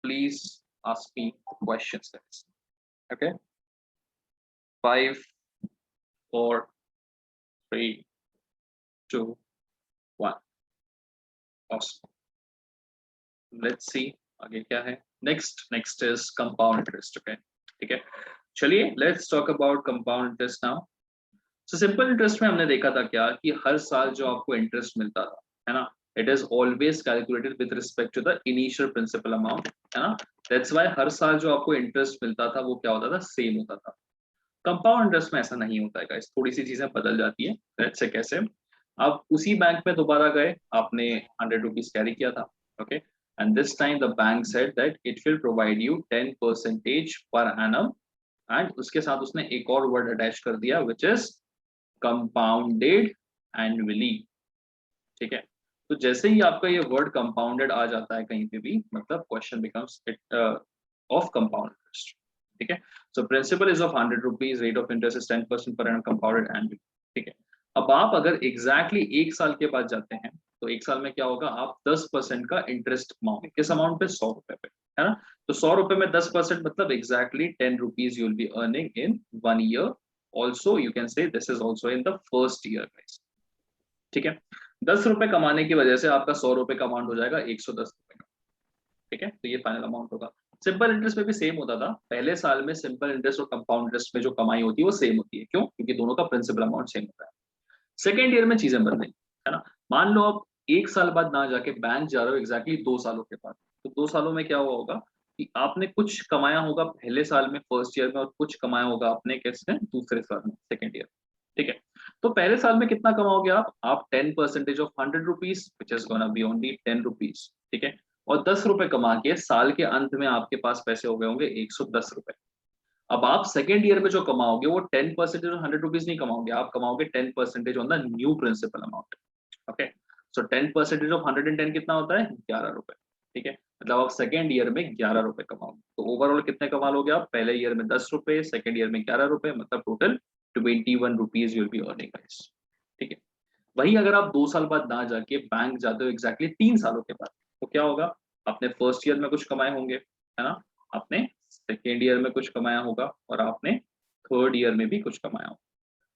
please ask me questions, guys. Okay? 5, 4, 3, 2, 1. Awesome. Let's see आगे क्या है। Next is compound interest. Okay? ठीक है, चलिए let's talk about compound interest now. So simple interest में हमने देखा था क्या, कि हर साल जो आपको इंटरेस्ट मिलता था, है ना, it is always calculated with respect to the initial principal amount, है ना। That's why हर साल जो आपको इंटरेस्ट मिलता था वो क्या होता था, सेम होता था। कंपाउंड इंटरेस्ट में ऐसा नहीं होता है गाइस, थोड़ी सी चीजें बदल जाती है। लेट्स से कैसे, आप उसी बैंक में दोबारा गए, आपने 100 रुपीज कैरी किया था, okay, and this time the bank said that it will provide you 10% per annum, and उसके साथ उसने एक और वर्ड अटैच कर दिया विच इज कंपाउंडेड एनुअली। ठीक है, तो जैसे ही आपका ये वर्ड कंपाउंडेड आ जाता है कहीं पे भी, मतलब question becomes it of compound interest. ठीक है, so principal is of 100 rupees, rate of interest is 10% per annum, compounded annually. ठीक है, अब आप अगर एग्जैक्टली एक साल के बाद जाते हैं तो एक साल में क्या होगा, आप 10% का इंटरेस्ट कमाओगे, किस अमाउंट पे, 100 रुपए पे, है ना। तो 100 रुपए में 10% मतलब exactly 10 rupees you will be earning in 1 year. Also you can say this is also in the first year guys। ठीक है, 10 रुपए कमाने की वजह से आपका 100 रुपए का अमाउंट हो जाएगा 110 रुपए का। ठीक है, तो ये फाइनल अमाउंट होगा। सिंपल इंटरेस्ट में भी सेम होता था, पहले साल में सिंपल इंटरेस्ट और कंपाउंड इंटरेस्ट में जो कमाई होती है वो सेम होती है, क्यों, क्योंकि दोनों का प्रिंसिपल अमाउंट सेम होता है। सेकेंड ईयर में चीजें बदलेंगी, है ना। मान लो आप एक साल बाद ना जाके बैंक जा रहे हो एग्जैक्टली 2 सालों के बाद, तो 2 सालों में क्या हुआ होगा कि आपने कुछ कमाया होगा पहले साल में, फर्स्ट ईयर में, और कुछ कमाया होगा आपने कैसे, दूसरे साल में, सेकेंड ईयर। ठीक है, तो पहले साल में कितना कमाओगे आप 10% of 100 rupees which is gonna B only 10 rupees. ठीक है, और 10 रुपए कमा के साल के अंत में आपके पास पैसे हो गए होंगे 110 रुपए। अब आप सेकेंड ईयर में जो कमाओगे वो 10% ऑफ 100 रुपीज नहीं कमाओगे, आप कमाओगे 10% on the new principal amount. Okay, so 10% of 110 कितना होता है, 11 रुपए। ठीक है, मतलब आप सेकेंड ईयर में 11 रुपए कमाओगे, तो ओवरऑल कितने कमा लोगे आप, पहले ईयर में 10 रुपए, सेकेंड ईयर में 11 रुपए, मतलब total 21 rupees you will be earning guys. ठीक है, वही अगर आप 2 साल बाद ना जाके बैंक जाते हो एग्जैक्टली 3 सालों के बाद, तो क्या होगा, आपने फर्स्ट ईयर में कुछ कमाए होंगे, है ना, आपने सेकेंड ईयर में कुछ कमाया होगा, और आपने थर्ड ईयर में भी कुछ कमाया होगा।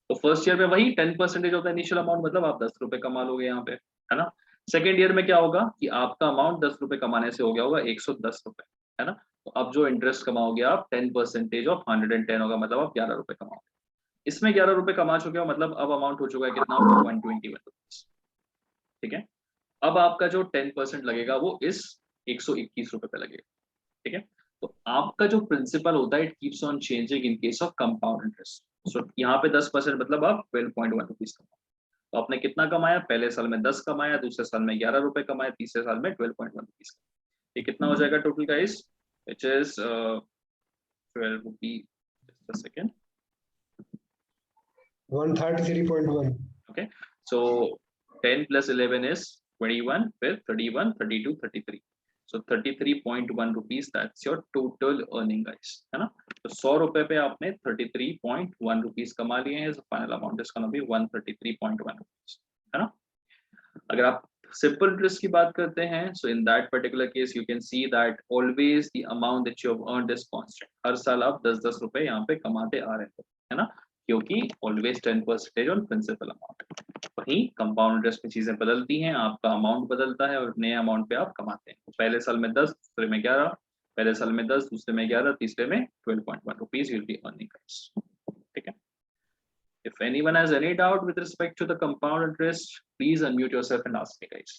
तो फर्स्ट ईयर में वही 10% होता है इनिशियल अमाउंट, मतलब आप 10 रुपए कमा लोगे यहाँ पे, है ना। सेकेंड ईयर में क्या होगा कि आपका अमाउंट 10 रुपए कमाने से हो गया होगा 110 रुपए, है ना। तो अब जो इंटरेस्ट कमाओगे आप 10% ऑफ 110 होगा, मतलब आप 11 रुपए कमाओगे। इसमें 11 रुपए कमा चुके हो, मतलब अब अमाउंट हो चुका है कितना, 121 रुपीज। ठीक है, अब आपका जो 10% लगेगा वो इस 121 रुपए पे लगेगा, ठीक है। तो आपका जो प्रिंसिपल होता है it keeps on changing in case of compound interest. So यहाँ पे 10% मतलब आप 12.1 रुपीज कमाओ। तो आपने कितना कमाया, पहले साल में 10 कमाया, दूसरे साल में 11 रुपए कमाए, तीसरे साल में 12.1 रुपीज। ये कितना हो जाएगा total guys, which is 12 rupees, just a second, 133.1. okay, so 10 plus 11 is 21, फिर 31, 32, 33, so 33.1 rupees, that's your total earning guys, है ना। तो 100 रुपए पे आपने 33.1 rupees कमा लिए हैं, so final amount is gonna be 133.1 rupees, है ना। अगर आप सिंपल इंटरेस्ट की बात करते हैं, so in that particular case you can see that always the amount that you have earned is constant. हर साल आप 10-10 रुपए यहाँ पे कमाते आ रहे हो, है ना, क्योंकि ऑलवेज 10% ऑन प्रिंसिपल अमाउंट। वहीं कंपाउंड इंटरेस्ट में चीजें बदलती हैं, आपका अमाउंट बदलता है और नए अमाउंट पे आप कमाते हैं। तो पहले साल में 10, दूसरे में 11, पहले साल में 10, दूसरे में 11, तीसरे में 12.1 rupees will be earning guys, ठीक है। If anyone has any doubt with respect to the compound interest, please unmute yourself and ask me, guys.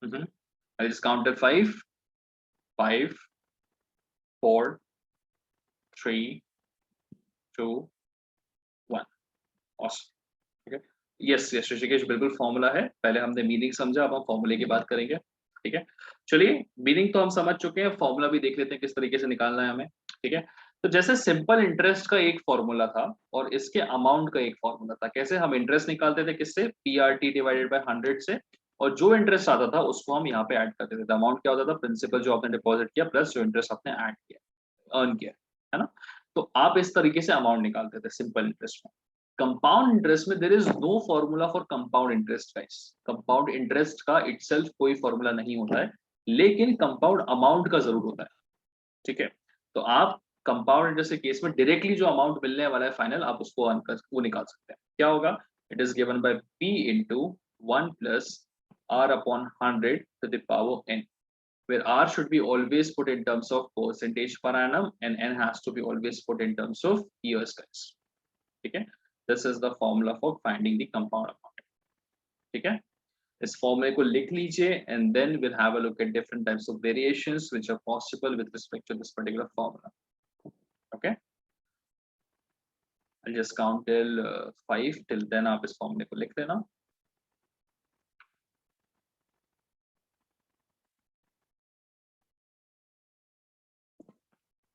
I'll just count till 5. 5, 4, 3, 2, 1. Awesome. Okay. Yes, yes, Rishikesh, बिल्कुल formula है। पहले हमने meaning समझा, अब हम फॉर्मूले की बात करेंगे, ठीक है। चलिए, मीनिंग तो हम समझ चुके हैं, फॉर्मूला भी देख लेते हैं किस तरीके से निकालना है हमें, ठीक है। तो जैसे सिंपल इंटरेस्ट का एक फॉर्मूला था और इसके अमाउंट का एक फॉर्मूला था। कैसे हम इंटरेस्ट निकालते थे, किससे, PRT डिवाइडेड बाय 100 से, और जो इंटरेस्ट आता था उसको हम यहाँ पे ऐड करते थे। अमाउंट क्या होता था, प्रिंसिपल जो आपने डिपॉजिट किया प्लस जो इंटरेस्ट आपने ऐड किया, अर्न किया, है ना। तो आप इस तरीके से अमाउंट निकालते थे सिंपल इंटरेस्ट में। कंपाउंड इंटरेस्ट में there is no formula for compound interest guys. Compound interest का इटसेल्फ कोई फॉर्मूला नहीं होता है, लेकिन कंपाउंड अमाउंट का जरूर होता है, ठीक है। तो आप कंपाउंड इंटरेस्ट के केस में डायरेक्टली जो अमाउंट मिलने वाला है फाइनल, आप उसको वो निकाल सकते हैं। क्या होगा, it is given by P into 1 plus R upon 100 to the power n, where R should be always put in terms of percentage per annum and n has to be always put in terms of years guys, ठीक है। This is the formula for finding the compound amount, ठीक है। इस फॉर्मूले को लिख लीजिए and then we'll have a look at different types of variations which are possible with respect to this particular formula, okay। I'll just count till 5, till then आप इस फॉर्मूले को लिख लेना।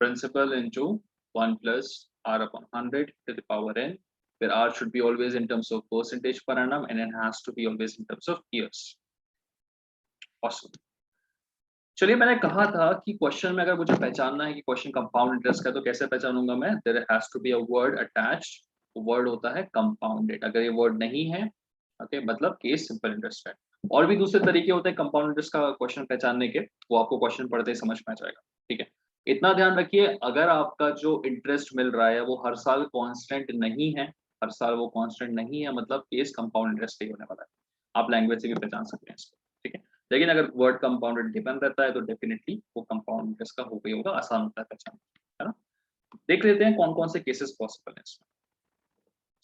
Principal into 1 plus R upon 100 to the power n, where R should be always in terms of percentage per annum and n has to be always in terms of years. Awesome. चलिए, मैंने कहा था कि question में अगर मुझे पहचानना है कि क्वेश्चन कंपाउंड इंटरेस्ट का, तो कैसे पहचानूंगा मैं, there has to be a word attached, word होता है कंपाउंडेड। अगर ये वर्ड नहीं है, ओके, मतलब केस सिंपल इंटरेस्ट है। और भी दूसरे तरीके होते हैं कंपाउंड इंटरेस्ट का क्वेश्चन पहचानने के, वो आपको क्वेश्चन पढ़ते ही समझ में आ जाएगा, ठीक है। इतना ध्यान रखिए, अगर आपका जो इंटरेस्ट मिल रहा है वो हर साल कांस्टेंट नहीं है, हर साल वो कांस्टेंट नहीं है, मतलब केस कंपाउंड इंटरेस्ट ही होने वाला है। आप लैंग्वेज से भी पहचान सकते हैं इसको, ठीक है। लेकिन अगर वर्ड कंपाउंडेड डिपेंड रहता है तो डेफिनेटली वो कंपाउंड इंटरेस्ट का हो गई होगा, आसान होता है पहचान, है ना। देख लेते हैं कौन कौन से केसेस पॉसिबल हैं इसमें।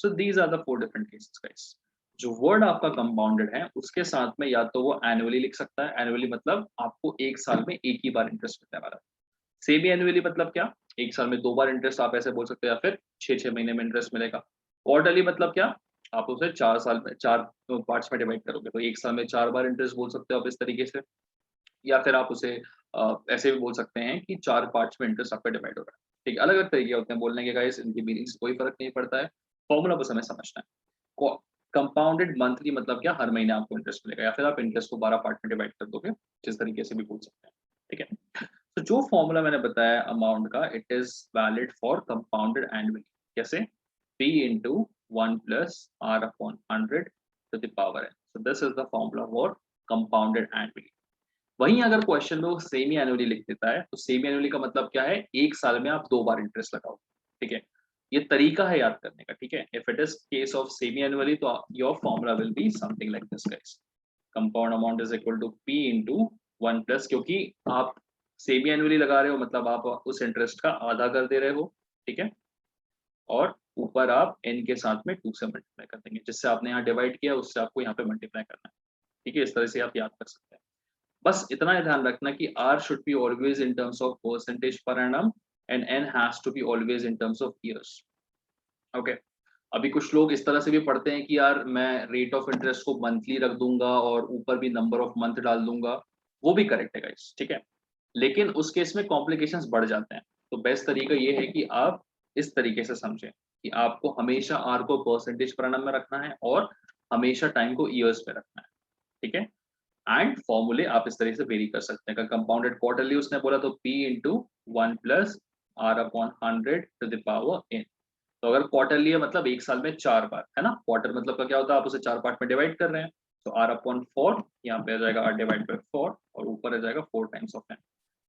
So these are the 4 different cases guys. जो वर्ड आपका कंपाउंडेड है उसके साथ में या तो वो एनुअली लिख सकता है, एनुअली मतलब आपको एक साल में एक ही बार इंटरेस्ट मिलने वाला है। सेमी एनुअली मतलब क्या, एक साल में 2 बार इंटरेस्ट आप ऐसे बोल सकते हैं, या फिर 6-6 महीने में इंटरेस्ट मिलेगा। क्वार्टरली मतलब क्या, आप उसे 4 साल में 4 पार्ट्स में डिवाइड करोगे, तो एक साल में 4 बार इंटरेस्ट बोल सकते हो आप इस तरीके से। या फिर आप उसे ऐसे भी बोल सकते हैं कि 4 पार्ट्स में इंटरेस्ट आपका डिवाइड हो रहा है, ठीक है। अलग अलग तरीके होते हैं बोलने के गाइस, इनकी मीनिंग से कोई फर्क नहीं पड़ता है, फॉर्मूला बस हमें समझना है। कंपाउंडेड मंथली मतलब क्या, हर महीने आपको इंटरेस्ट मिलेगा, या फिर आप इंटरेस्ट को 12 पार्ट में डिवाइड कर दोगे, जिस तरीके से भी बोल सकते हैं, ठीक है। तो जो फॉर्मूला मैंने बताया अमाउंट का, it is valid for compounded annually. कैसे, P into 1 plus R upon 100 to the power n. So this is the formula for compounded annually. वहीं अगर क्वेश्चन में सेमी एनुअली लिख देता है, तो सेमी एनुअली का मतलब क्या है, एक साल में आप 2 बार इंटरेस्ट लगाओ, ठीक है। ये तरीका है याद करने का, ठीक है। If it is case of semi annually, तो your formula will be something like this guys, compound amount is equal to P into 1 plus, क्योंकि आप सेमी एनुअली लगा रहे हो मतलब आप उस इंटरेस्ट का आधा कर दे रहे हो, ठीक है। और ऊपर आप n के साथ में 2 से मल्टीप्लाई कर देंगे, जिससे आपने यहाँ डिवाइड किया उससे आपको यहाँ पे मल्टीप्लाई करना है। ठीक है, इस तरह से आप याद कर सकते हैं। बस इतना ही ध्यान रखना कि r should be always in terms of percentage per annum and n has to be always in terms of years. Okay अभी कुछ लोग इस तरह से भी पढ़ते हैं कि यार मैं रेट ऑफ इंटरेस्ट को मंथली रख दूंगा और ऊपर भी नंबर ऑफ मंथ डाल दूंगा, वो भी करेक्ट है गाइस, ठीक है, लेकिन उस केस में कॉम्प्लिकेशंस बढ़ जाते हैं। तो बेस्ट तरीका ये है कि आप इस तरीके से समझें कि आपको हमेशा आर को परसेंटेज पर annum में रखना है और हमेशा टाइम को ईयर्स में रखना है, ठीक है। एंड फॉर्मूले आप इस तरह से वेरी कर सकते हैं। अगर कंपाउंडेड क्वार्टरली उसने बोला तो p into 1 plus R upon 100 to the power n। तो अगर क्वार्टरली है मतलब एक साल में 4 बार, है ना, क्वार्टर मतलब का क्या होता है, आप उसे 4 पार्ट में डिवाइड कर रहे हैं, तो r अपॉन 4 यहाँ पे आ जाएगा r डिवाइड बाय 4 और ऊपर आ जाएगा 4 times of n।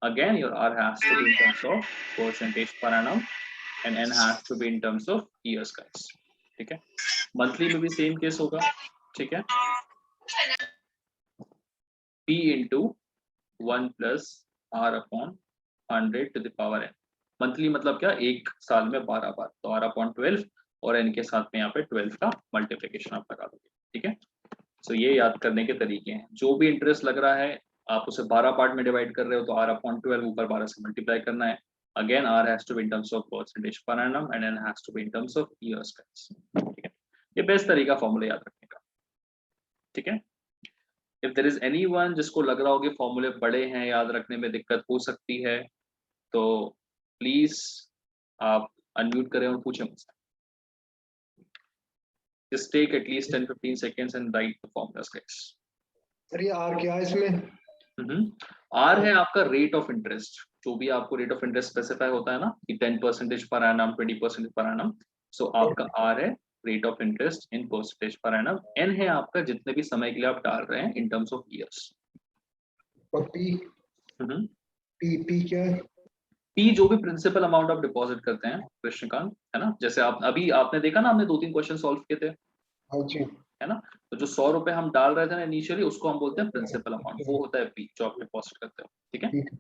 Again your r has to be in terms of percentage per annum and n has to be in terms of years guys, ठीक है। मंथली में भी सेम केस होगा, ठीक है, p into 1 plus r upon 100 to the power n। Monthly मतलब क्या, एक साल में 12 बार, तो r अपॉन 12 और n के साथ में यहाँ पे 12 का मल्टीप्लिकेशन आप लगा दोगे, ठीक है। सो ये याद करने के तरीके हैं। जो भी इंटरेस्ट लग रहा है आप उसे 12 पार्ट में डिवाइड कर रहे हो तो r अपॉन 12 ऊपर 12 से मल्टीप्लाई करना है। Again r has to be in terms of percentage per annum and n has to be in terms of years, ठीक है। ये बेस्ट तरीका फॉर्मूला याद रखने का, ठीक है। इफ देयर इज एनीवन जिसको लग रहा हो कि फॉर्मूले बड़े हैं, याद रखने में दिक्कत हो सकती है, तो प्लीज आप अनम्यूट करें और पूछें मुझसे। Just take at least 10-15 seconds and write the formulas, guys. Sir ये आर क्या है इसमें? R है आपका रेट ऑफ इंटरेस्ट, जो भी आपको रेट ऑफ इंटरेस्ट स्पेसिफाई होता है ना कि 10% पर एनम 20% पर एनम, सो आपका R है rate of interest in percentage per annum. N है आपका जितने भी समय के लिए आप डाल रहे हैं इन टर्म्स ऑफ ईयर्स। और पी पी क्या है? P जो भी प्रिंसिपल अमाउंट आप डिपॉजिट करते हैं कृष्णकांत, है ना, जैसे आप अभी आपने देखा ना, हमने 2-3 क्वेश्चन सॉल्व किए थे, हाँ जी। है ना, तो जो 100 रुपए हम डाल रहे थे ना इनिशियली, उसको हम बोलते हैं प्रिंसिपल अमाउंट, वो होता है P जो आप डिपॉजिट करते हो, ठीक है। ठीक है।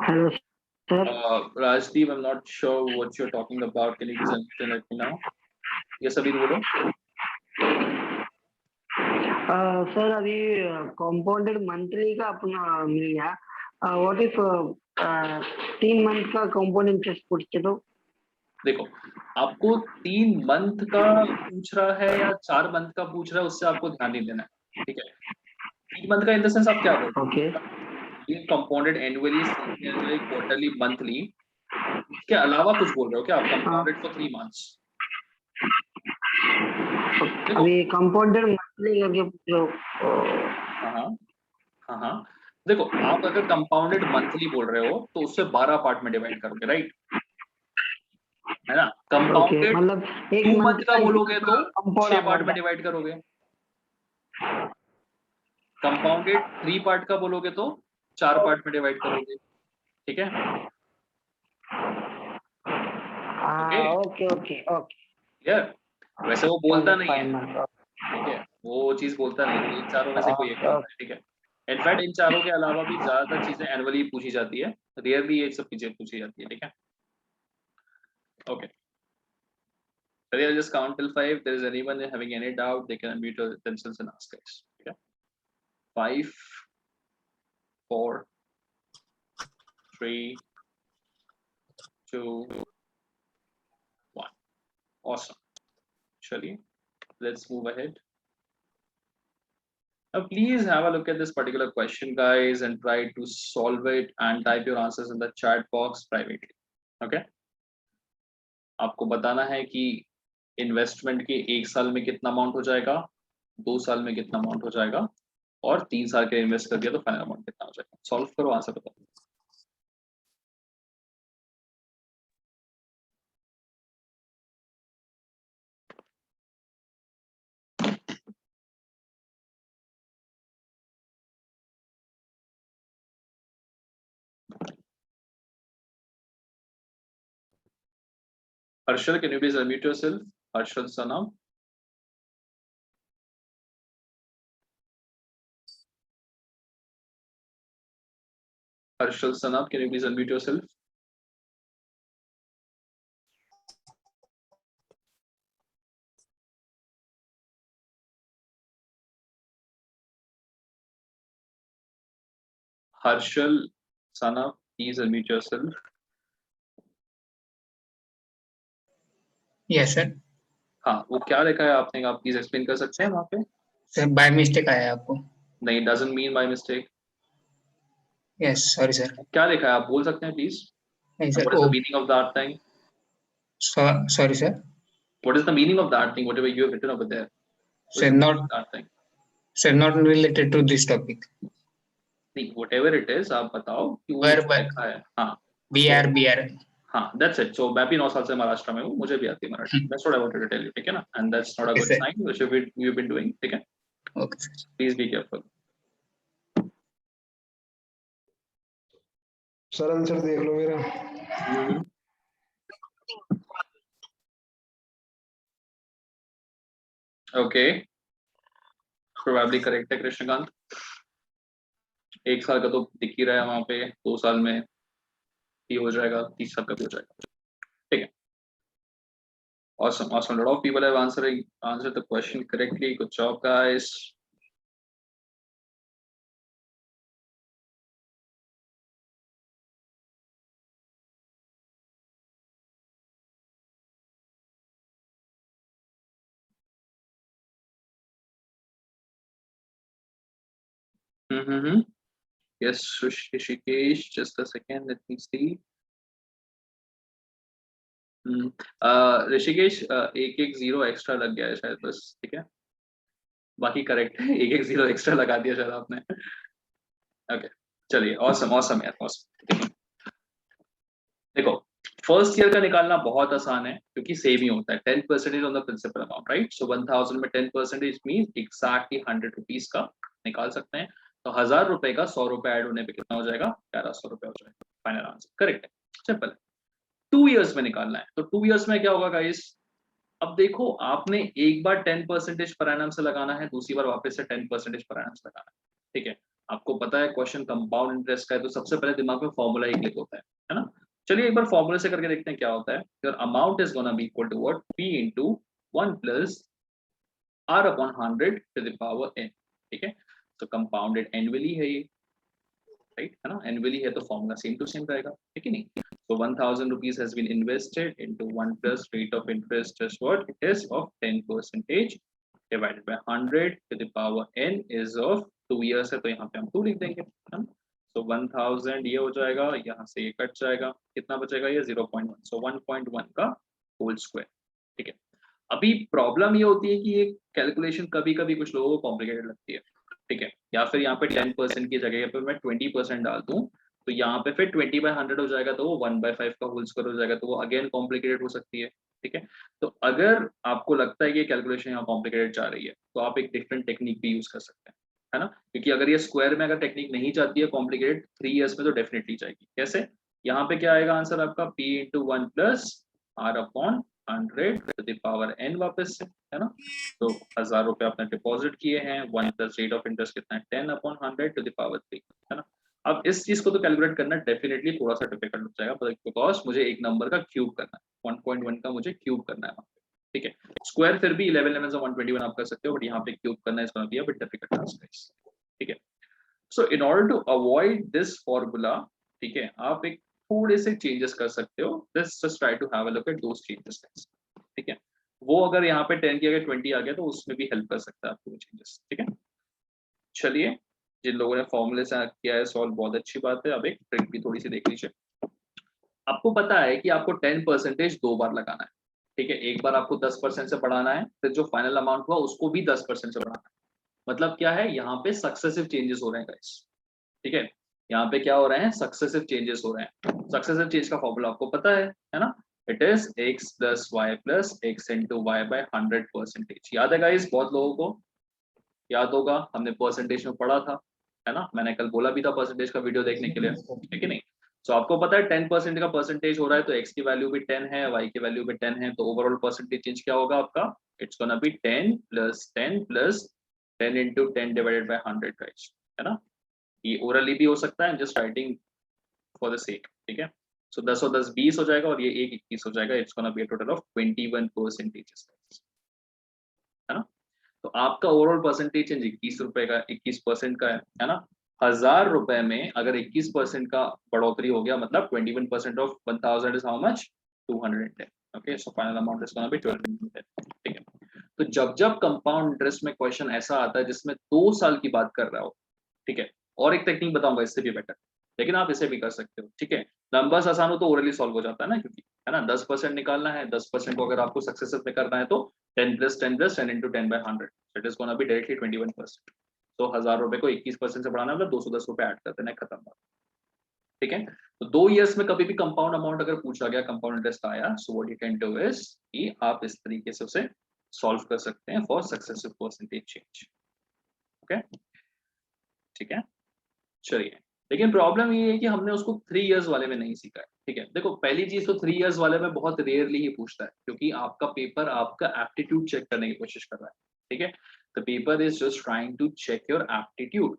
Hello sir. Rajdeep, I'm not sure what you're talking about. Can you please explain it now? Yes, अभी बोलो। सर अभी कंपाउंडेड मंथली का अपना मिल गया, व्हाट इफ 3 मंथ का कंपाउंड इंटरेस्ट पूछते तो? देखो आपको 3 मंथ का पूछ रहा है या 4 मंथ का पूछ रहा है, उससे आपको ध्यान नहीं देना है, ठीक है। 3 मंथ का इन द सेंस आप क्या बोल रहे हो? ओके, ये compounded annually, semi-annually, quarterly, monthly, इसके अलावा कुछ बोल रहे हो क्या आप? Compounded for 3 months. अभी कंपाउंडेड मंथली करके पूछ रहे हो? हाँ, देखो आप अगर कंपाउंडेड मंथली बोल रहे हो तो उससे 12 पार्ट में डिवाइड करोगे, राइट, है ना। कंपाउंडेड मतलब 2 एक मंथ का बोलोगे तो कंपाउंड 6 पार्ट में डिवाइड करोगे। कंपाउंडेड 3 पार्ट का बोलोगे तो 4 पार्ट में डिवाइड करोगे, ठीक है। Okay okay okay. यार वैसे वो बोलता नहीं है, ठीक है, वो चीज बोलता नहीं है, इन चारों में से कोई एक बोलता है, ठीक है। इनफैक्ट इन चारों के अलावा भी ज्यादातर चीजें एनुअली पूछी जाती है, रेयरली ये सब चीजें पूछी जाती है, ठीक है। Okay, so I'll just count till 5. If there is anyone having any doubt, they can unmute themselves and ask us. Okay, 5, 4, 3, 2, 1. Awesome. Shali, let's move ahead. Now, please have a look at this particular question, guys, and try to solve it and type your answers in the chat box privately. Okay? आपको बताना है कि investment के 1 साल में कितना amount हो जाएगा, 2 साल में कितना अमाउंट हो जाएगा, और 3 साल के इन्वेस्ट कर दिया तो फाइनल अमाउंट कितना हो जाएगा। सॉल्व करो, आंसर बताओ। Harshal, can you please unmute yourself? Harshal Sanam. Harshal Sanab, can you please unmute yourself? Harshal Sanab, please unmute yourself. Yes sir हाँ, वो क्या लिखा है आपने, आप प्लीज एक्सप्लेन कर सकते हैं वहाँ पे? सर बाय मिस्टेक आया है आपको नहीं, doesn't mean by mistake. Yes sorry sir क्या लिखा है आप बोल सकते हैं प्लीज? नहीं What sir is oh the meaning of that thing? Sorry sir What is the meaning of that thing? Whatever you have written over there. What is sir the meaning not of that thing? Sir not related to this topic नहीं, whatever it is, आप बताओ कि वो Where- लिखा है. हाँ, B are हाँ, that's it. So मैं भी 9 साल से महाराष्ट्र में हूँ, मुझे भी आती है Marathi. That's what I wanted to tell you, ठीक है ना? And that's not a Okay, good sir. sign which you've been doing, ठीक है? Okay sir Please be careful. Sir answer देख लो मेरा। Okay, probably correct है कृष्णकांत. 1 साल का तो दिख ही रहा है वहाँ पे, 2 साल में ही हो जाएगा, 30 साल का भी हो जाएगा, ठीक है? Awesome, awesome. A lot of people have answered the question correctly. Good job, guys. Yes, Rishikesh, just a second, let me see. Rishikesh, एक जीरो एक्स्ट्रा लग गया है शायद, बस, ठीक है? बाकी करेक्ट है, एक जीरो एक्स्ट्रा लगा दिया शायद आपने. ओके, चलिए, ऑसम ऑसम यार, ऑसम. देखो, फर्स्ट ईयर का निकालना बहुत आसान है क्योंकि सेम ही होता है, 10% on the principal amount, right? So 1000 में 10% मींस एग्जैक्टली 100 रुपीज का निकाल सकते हैं. तो 1000 रुपए का 100 रुपए ऐड होने पे कितना हो जाएगा? 1100 रुपए हो जाएगा. फाइनल आंसर करेक्ट है, सिंपल है. 2 इयर्स में निकालना है, तो 2 इयर्स में क्या होगा गाइस? अब देखो, आपने एक बार 10% पर एनम से लगाना है, दूसरी बार वापस से 10% पर एनम से लगाना है, ठीक है? आपको पता है क्वेश्चन कंपाउंड इंटरेस्ट का है, तो सबसे पहले दिमाग में फॉर्मूला ही क्लिक होता है ना? चलिए एक बार फॉर्मूले से करके देखते हैं क्या होता है. Your amount is gonna be equal to what? p into 1 plus r upon 100 to the power n, ठीक है? तो कंपाउंडेड एनुअली है ये, राइट है ना? एनुअली है तो फॉर्मूला सेम टू सेम रहेगा, ठीक है नहीं? So 1000 rupees has been invested into 1 plus rate of interest is what? It is of 10% divided by 100 to the power n is of 2 years है, तो यहाँ पे हम 2 लिख देंगे, है ना? So 1000 ये हो जाएगा, यहाँ से ये कट जाएगा, कितना बचेगा? ये 0.1. So 1.1 का होल स्क्वायर, ठीक है? अभी प्रॉब्लम ये होती है कि ये कैलकुलेशन कभी कभी कुछ लोगों को कॉम्प्लिकेटेड लगती है, ठीक है? या फिर यहाँ पे 10% की जगह पे मैं 20% डाल दूं, तो यहाँ पे फिर 20/100 हो जाएगा, तो वो 1/5 का होल स्क्वायर हो जाएगा, तो वो अगेन कॉम्प्लिकेटेड हो सकती है, ठीक है? तो अगर आपको लगता है कि कैलकुलेशन यहाँ कॉम्प्लिकेटेड जा रही है, तो आप एक डिफरेंट टेक्निक भी यूज कर सकते हैं, है ना? क्योंकि अगर ये स्क्वायर में अगर टेक्निक नहीं जाती है कॉम्प्लिकेटेड 3 इयर्स में, तो डेफिनेटली जाएगी. कैसे? यहाँ पे क्या आएगा आंसर आपका? p into 1 plus r upon 100 to the power n वापस से, है ना? तो 1000 रुपए आपने डिपॉजिट किए हैं, 1 प्लस रेट ऑफ इंटरेस्ट कितना है? 10/100 to the power 3, है ना? अब इस चीज को तो कैलकुलेट करना डेफिनेटली थोड़ा सा डिफिकल्ट हो जाएगा, बिकॉज मुझे एक नंबर का क्यूब करना है, 1.1 का मुझे क्यूब करना है वहाँ पे, ठीक है? स्क्वायर फिर भी 11 11 से 121 आप कर सकते हो, बट यहाँ पे क्यूब करना है, be a bit difficult task, ठीक है? So in order to avoid this formula, ठीक है, आप एक थोड़े से चेंजेस कर सकते हो. Let's just try to have a look at those changes, ठीक है? वो अगर यहाँ पे 10 की अगर 20 आ गया तो उसमें भी हेल्प कर सकता है आपको चेंजेस, ठीक है? चलिए, जिन लोगों ने फॉर्मूले से किया है सॉल्व, बहुत अच्छी बात है. अब एक ट्रिक भी थोड़ी सी देख लीजिए. आपको पता है कि आपको 10% 2 बार लगाना है, ठीक है? एक बार आपको 10% से बढ़ाना है, फिर जो फाइनल अमाउंट हुआ उसको भी 10% से बढ़ाना है. मतलब क्या है? यहाँ पे सक्सेसिव चेंजेस हो रहे हैं गाइस, ठीक है? यहाँ पे क्या हो रहे हैं? सक्सेसिव चेंजेस हो रहे हैं. सक्सेसिव चेंज का फॉर्मूला आपको पता है ना? It is x plus y plus x into y by 100%. याद है गाइस? बहुत लोगों को याद होगा, हमने परसेंटेज में पढ़ा था, है ना? मैंने कल बोला भी था परसेंटेज का वीडियो देखने के लिए, है कि नहीं? सो आपको पता है 10% का परसेंटेज हो रहा है, तो x की वैल्यू भी 10 है, y की वैल्यू भी 10 है, तो ओवरऑल परसेंटेज चेंज क्या होगा आपका? It's gonna B 10 plus 10 plus 10 into 10 divided by 100 guys, है ना? ये ओरली भी हो सकता है, just writing for the sake, ठीक है। सो 10 और 10 20 हो जाएगा और ये 1 21 हो जाएगा। It's gonna be a total of 21%, है ना। तो आपका ओवरऑल परसेंटेज 21 रुपए का 21% का है ना। 1000 रुपए में अगर 21% का बढ़ोतरी हो गया मतलब 21% of 1000 is how much 210। Okay, so final amount is gonna B 1210, ठीक है। तो जब जब कंपाउंड इंटरेस्ट में क्वेश्चन ऐसा आता है जिसमें 2 साल की बात कर रहा हो, ठीक है, और एक टेक्निक बताऊंगा इससे भी बेटर, लेकिन आप इसे भी कर सकते हो, ठीक है। नंबर्स आसान हो तो ओरली सॉल्व हो जाता है ना, क्योंकि है ना 10% निकालना है, 10% को अगर आपको सक्सेसिव में करना है तो 10 + 10 + 10 × 10/100, it is gonna be directly 21%। तो 1000 रुपए को 21% से बढ़ाना मतलब 210 रुपए ऐड कर देना, खत्म बात, ठीक है। तो 2 इयर्स में कभी भी कंपाउंड अमाउंट अगर पूछा गया, कंपाउंड इंटरेस्ट आया, so what you can do is कि आप इस तरीके से उसे सॉल्व कर सकते हैं for successive percentage change. Okay, ठीक है, चलिए। लेकिन प्रॉब्लम ये है कि हमने उसको 3 इयर्स वाले में नहीं सीखा है, ठीक है। देखो पहली चीज तो 3 इयर्स वाले में बहुत रेयरली ही पूछता है, क्योंकि आपका पेपर आपका एप्टीट्यूड चेक करने की कोशिश कर रहा है, ठीक है। The paper is just trying to check your aptitude,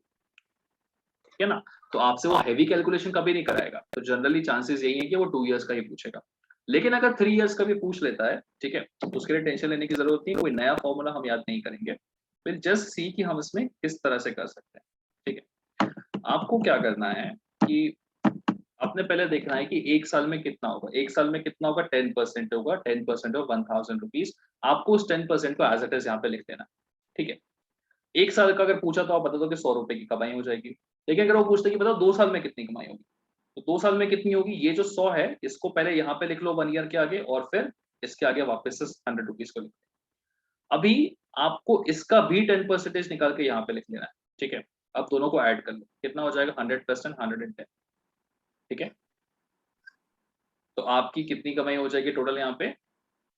ठीक है ना। तो आपसे वो हैवी कैलकुलेशन कभी नहीं कराएगा, तो जनरली चांसेस यही है कि वो 2 इयर्स का ही पूछेगा। लेकिन अगर 3 इयर्स का भी पूछ लेता है, ठीक है, तो उसके लिए टेंशन लेने की जरूरत नहीं, कोई नया फॉर्मूला हम याद नहीं करेंगे, विल जस्ट सी कि हम इसमें किस तरह से कर सकते हैं, ठीक है। आपको क्या करना है कि आपने पहले देखना है कि 1 साल में कितना होगा। 1 साल में कितना होगा, 10% होगा। 10% ऑफ 1000 रुपीज, आपको उस 10% को एज इट इज यहाँ पे लिख देना, ठीक है। 1 साल का अगर पूछा तो आप बता दो कि 100 रुपए की कमाई हो जाएगी। लेकिन अगर वो पूछते कि बताओ 2 साल में कितनी कमाई होगी, तो 2 साल में कितनी होगी, ये जो 100 है इसको पहले यहाँ पे लिख लो 1 ईयर के आगे, और फिर इसके आगे वापस से 100 रुपीज को लिख दो। अभी आपको इसका भी 10% निकाल के यहाँ पे लिख लेना है, ठीक है। अब दोनों को ऐड कर लो, कितना हो जाएगा 100 + 10 110, ठीक है। तो आपकी कितनी कमाई हो जाएगी टोटल यहाँ पे